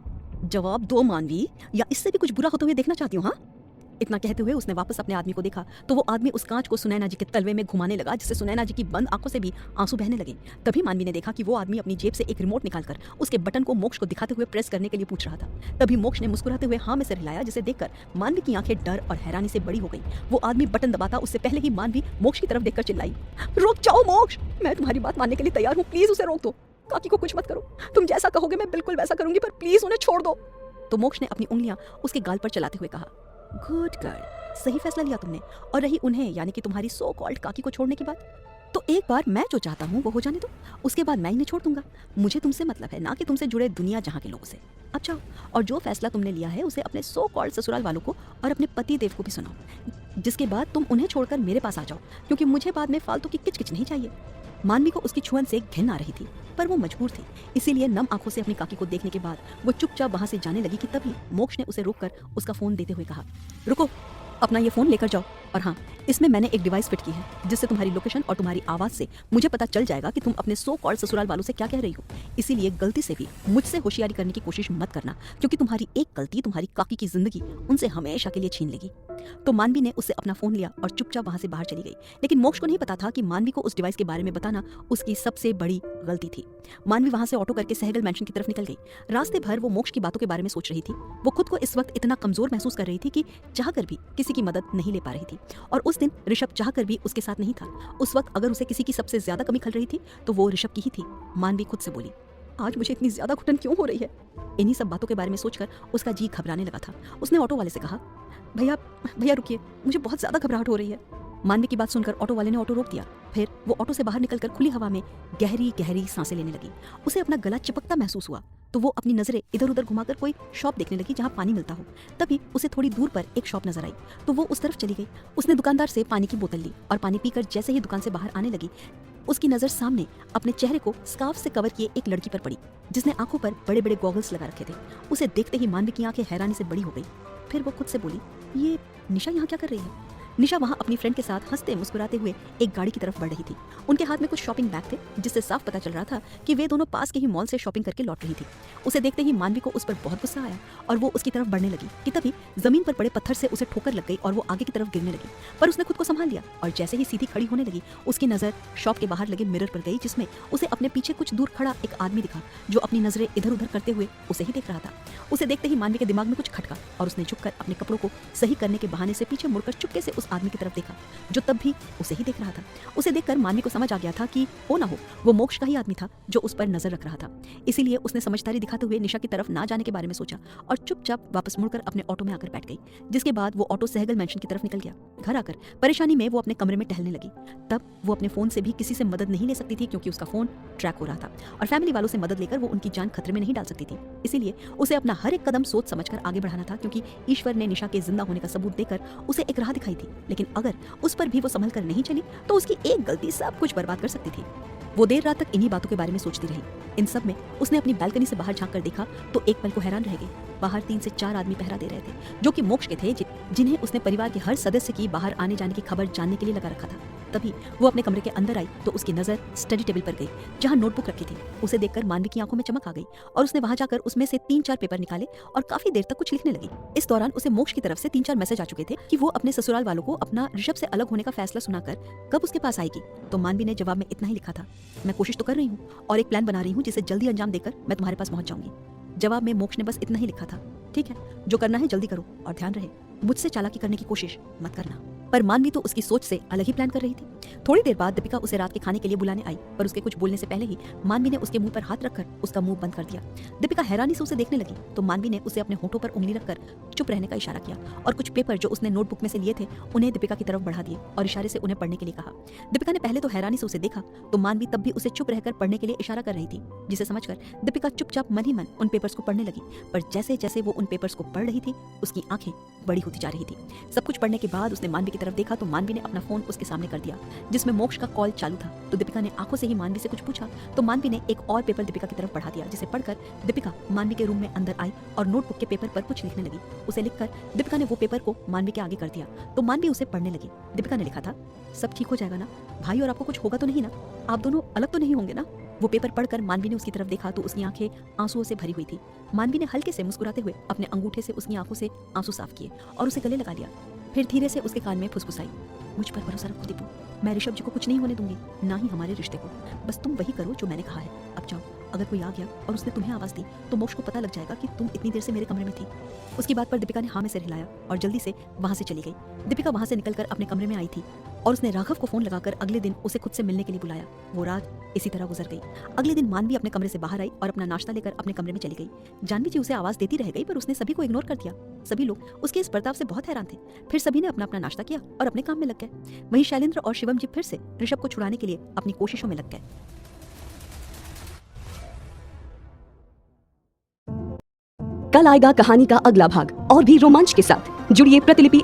जवाब दो मानवी, या इससे भी कुछ बुरा होते हुए देखना चाहती हूँ हाँ। इतना कहते हुए उसने वापस अपने आदमी को देखा तो वो आदमी उस कांच को सुनैना जी के तलवे में घुमाने लगा, जिससे सुनैना जी की बंद आंखों से भी आंसू बहने लगे। तभी मानवी ने देखा कि वो आदमी अपनी जेब से एक रिमोट निकालकर उसके बटन को मोक्ष को दिखाते हुए प्रेस करने के लिए पूछ रहा था। तभी मोक्ष ने मुस्कुराते हुए हाँ में सिर हिलाया, जिसे देखकर मानवी की आंखें डर और हैरानी से बड़ी हो गई। वो आदमी बटन दबाता उससे पहले ही मानवी मोक्ष की तरफ देखकर चिल्लाई, रुक जाओ मोक्ष, मैं तुम्हारी बात मानने के लिए तैयार हूँ, प्लीज उसे रोक दो, काकी को कुछ मत करो, तुम जैसा कहोगे मैं बिल्कुल वैसा करूंगी, पर प्लीज उन्हें छोड़ दो। तो मोक्ष ने अपनी उंगलियां उसके गाल पर चलाते हुए कहा, गुड गर्ल, सही फैसला लिया तुमने। और रही उन्हें यानी कि तुम्हारी सो कॉल्ड काकी को छोड़ने की बात, तो एक बार मैं जो चाहता हूँ वो हो जाने दो, उसके बाद मैं इन्हें छोड़ दूंगा। मुझे तुमसे मतलब है, ना कि तुमसे जुड़े दुनिया जहाँ के लोगों से। अब जाओ और जो फैसला तुमने लिया है उसे अपने सो कॉल्ड ससुराल वालों को और अपने पति देव को भी सुनाओ, जिसके बाद तुम उन्हें छोड़कर मेरे पास आ जाओ, क्योंकि मुझे बाद में फालतू की किचकिच नहीं चाहिए। मानवी को उसकी छुअन से घिन आ रही थी, पर वो मजबूर थी। इसीलिए नम आंखों से अपनी काकी को देखने के बाद वो चुपचाप वहां से जाने लगी कि तभी मोक्ष ने उसे रोककर उसका फोन देते हुए कहा, रुको, अपना ये फोन लेकर जाओ। और हाँ, इसमें मैंने एक डिवाइस फिट की है जिससे तुम्हारी लोकेशन और तुम्हारी आवाज से मुझे पता चल जाएगा कि तुम अपने सो कॉल्ड ससुराल वालों से क्या कह रही हो। इसीलिए गलती से भी मुझसे होशियारी करने की कोशिश मत करना, क्योंकि तुम्हारी एक गलती तुम्हारी काकी की जिंदगी उनसे हमेशा के लिए छीन लेगी। तो मानवी ने उससे अपना फोन लिया और चुपचाप वहां से बाहर चली गई। लेकिन मोक्ष को नहीं पता था कि मानवी को उस डिवाइस के बारे में बताना उसकी सबसे बड़ी गलती थी। मानवी वहां से ऑटो करके सहगल मैंशन की तरफ निकल गई। रास्ते भर वो मोक्ष की बातों के बारे में सोच रही थी। वो खुद को इस वक्त इतना कमजोर महसूस कर रही थी कि चाहकर भी किसी की मदद नहीं ले पा रही थी। और उस दिन ऋषभ चाहकर भी उसके साथ नहीं था। उस वक्त अगर उसे किसी की सबसे ज्यादा कमी खल रही थी तो वो ऋषभ की ही थी। मानवी खुद से बोली, आज मुझे इतनी ज्यादा घुटन क्यों हो रही है। इन्हीं सब बातों के बारे में सोचकर उसका जी घबराने लगा था। उसने ऑटो वाले से कहा, भैया भैया रुकिए, मुझे बहुत ज्यादा घबराहट हो रही है। मानवी की बात सुनकर ऑटो वाले ने ऑटो रोक दिया। फिर वो ऑटो से बाहर निकलकर खुली हवा में गहरी गहरी सांसें लेने लगी। उसे अपना गला चिपकता महसूस हुआ, तो वो अपनी नजरें इधर उधर घुमाकर कोई शॉप देखने लगी जहाँ पानी मिलता हो। तभी उसे थोड़ी दूर पर एक शॉप नजर आई, तो वो उस तरफ चली गई। उसने दुकानदार से पानी की बोतल ली और पानी पीकर जैसे ही दुकान से बाहर आने लगी, उसकी नजर सामने अपने चेहरे को स्कार्फ से कवर किए एक लड़की पर पड़ी, जिसने आंखों पर बड़े बड़े गॉगल्स लगा रखे थे। उसे देखते ही मानवी की आंखें हैरानी से बड़ी हो गई। फिर वो खुद से बोली, ये निशा यहाँ क्या कर रही है। निशा वहाँ अपनी फ्रेंड के साथ हंसते मुस्कुराते हुए एक गाड़ी की तरफ बढ़ रही थी। उनके हाथ में कुछ शॉपिंग बैग थे, जिससे साफ पता चल रहा था कि वे दोनों पास के ही मॉल से शॉपिंग करके लौट रही थी। उसे देखते ही मानवी को उस पर बहुत गुस्सा आया और वो उसकी तरफ बढ़ने लगी कि तभी जमीन पर पड़े पत्थर से उसे ठोकर लग गई और वो आगे की तरफ गिरने लगी। पर उसने खुद को संभाल लिया और जैसे ही सीधी खड़ी होने लगी, उसकी नजर शॉप के बाहर लगे मिरर पर गई, जिसमें उसे अपने पीछे कुछ दूर खड़ा एक आदमी दिखा, जो अपनी नजरें इधर उधर करते हुए उसे ही देख रहा था। उसे देखते ही मानवी के दिमाग में कुछ खटका और उसने झुककर अपने कपड़ों को सही करने के बहाने से पीछे मुड़कर चुपके से उस आदमी की तरफ देखा, जो तब भी उसे ही देख रहा था। उसे देखकर मानवी को समझ आ गया था कि हो ना हो वो मोक्ष का ही आदमी था जो उस पर नजर रख रहा था। इसीलिए उसने समझदारी दिखाते हुए निशा की तरफ ना जाने के बारे में सोचा और चुपचाप वापस मुड़कर अपने ऑटो में आकर बैठ गई। जिसके बाद वो ऑटो सहगल मैंशन की तरफ निकल गया। घर आकर परेशानी में वो अपने कमरे में टहलने लगी। तब वो अपने फोन से भी किसी से मदद नहीं ले सकती थी, क्योंकि उसका फोन ट्रैक हो रहा था और फैमिली वालों से मदद लेकर वो उनकी जान खतरे में नहीं डाल सकती थी। इसीलिए उसे अपना हर एक कदम सोच समझकर आगे बढ़ाना था, क्योंकि ईश्वर ने निशा के जिंदा होने का सबूत देकर उसे एक राह दिखाई थी। लेकिन अगर उस पर भी वो संभल कर नहीं चली तो उसकी एक गलती सब कुछ बर्बाद कर सकती थी। वो देर रात तक इन्हीं बातों के बारे में सोचती रही। इन सब में उसने अपनी बैल्कनी से बाहर झांक कर देखा तो एक पल को हैरान रह गई। बाहर 3 से 4 आदमी पहरा दे रहे थे, जो कि मोक्ष के थे, जिन्हें उसने परिवार के हर सदस्य की बाहर आने जाने की खबर जानने के लिए लगा रखा था। तभी वो अपने कमरे के अंदर आई तो उसकी नजर स्टडी टेबल पर गई, जहाँ नोटबुक रखी थी। उसे देखकर मानवी की आंखों में चमक आ गई और उसने वहां जाकर उसमें से 3-4 पेपर निकाले और काफी देर तक कुछ लिखने लगी। इस दौरान उसे मोक्ष की तरफ से 3-4 मैसेज आ चुके थे कि वो अपने ससुराल वालों को अपना ऋषभ से अलग होने का फैसला सुनाकर कब उसके पास आएगी। तो मानवी ने जवाब में इतना ही लिखा था, मैं कोशिश तो कर रही हूँ और एक प्लान बना रही हूँ जिसे जल्दी अंजाम देकर मैं तुम्हारे पास पहुंच जाऊंगी। जवाब में मोक्ष ने बस इतना ही लिखा था, ठीक है, जो करना है जल्दी करो और ध्यान रहे मुझसे चालाकी करने की कोशिश मत करना। पर मानवी तो उसकी सोच से अलग ही प्लान कर रही थी। थोड़ी देर बाद दीपिका उसे रात के खाने के लिए बुलाने आई, पर उसके कुछ बोलने से पहले ही मानवी ने उसके मुंह पर हाथ रखकर उसका मुंह बंद कर दिया। दीपिका हैरानी से उसे देखने लगी तो मानवी ने उसे अपने होठों पर उंगली रखकर चुप रहने का इशारा किया और कुछ पेपर जो उसने नोटबुक में से लिए थे उन्हें दीपिका की तरफ बढ़ा दिए और इशारे से उन्हें पढ़ने के लिए कहा। दीपिका ने पहले तो हैरानी से उसे देखा तो मानवी तब भी उसे चुप रहकर पढ़ने के लिए इशारा कर रही थी, जिसे समझकर दीपिका चुपचाप मन ही मन उन पेपर्स को पढ़ने लगी। पर जैसे जैसे वो उन पेपर्स को पढ़ रही थी उसकी आंखें बड़ी होती जा रही थी। सब कुछ पढ़ने के बाद उसने मानवी की तरफ देखा तो मानवी ने अपना फोन उसके सामने कर दिया, जिसमें मोक्ष का कॉल चालू था। तो दीपिका ने आंखों से ही मानवी से कुछ पूछा तो मानवी ने एक और पेपर दीपिका की तरफ बढ़ा दिया, जिसे पढ़कर दीपिका मानवी के रूम में अंदर आई और नोटबुक के पेपर पर कुछ लिखने लगी। उसे लिखकर दीपिका ने वो पेपर को मानवी के आगे कर दिया तो मानवी उसे पढ़ने लगी। दीपिका ने लिखा था, सब ठीक हो जाएगा ना भाई, और आपको कुछ होगा तो नहीं ना, आप दोनों अलग तो नहीं होंगे ना। वो पेपर पढ़कर मानवी ने उसकी तरफ देखा तो उसकी आंखें आंसुओं से भरी हुई थी। मानवी ने हल्के से मुस्कुराते हुए अपने अंगूठे से उसकी आंखों से आंसू साफ किए और उसे गले लगा लिया। फिर धीरे से उसके कान में फुसफुसाई, मुझ पर भरोसा रखो दीपू, मैं ऋषभ जी को कुछ नहीं होने दूंगी, ना ही हमारे रिश्ते को। बस तुम वही करो जो मैंने कहा है। अब जाओ, अगर कोई आ गया और उसने तुम्हें आवाज दी तो मोक्ष को पता लग जाएगा कि तुम इतनी देर से मेरे कमरे में थी। उसकी बात पर दीपिका ने हाँ में सिर हिलाया और जल्दी से वहां से चली गई। दीपिका वहां से निकलकर अपने कमरे में आई थी और उसने राघव को फोन लगाकर अगले दिन उसे खुद से मिलने के लिए बुलाया। वो रात इसी तरह गुजर गई। अगले दिन मानवी अपने कमरे से बाहर आई और अपना नाश्ता लेकर अपने कमरे में चली गई। जानवी जी उसे आवाज देती रह गई पर उसने सभी को इग्नोर कर दिया। सभी लोग उसके इस बर्ताव से बहुत हैरान थे। फिर सभी ने अपना अपना नाश्ता किया और अपने काम में लग गए। वहीं शैलेंद्र और शिवम जी फिर से ऋषभ को छुड़ाने के लिए अपनी कोशिशों में लग गए। कल आएगा कहानी का अगला भाग और भी रोमांच के साथ। जुड़िए प्रतिलिपि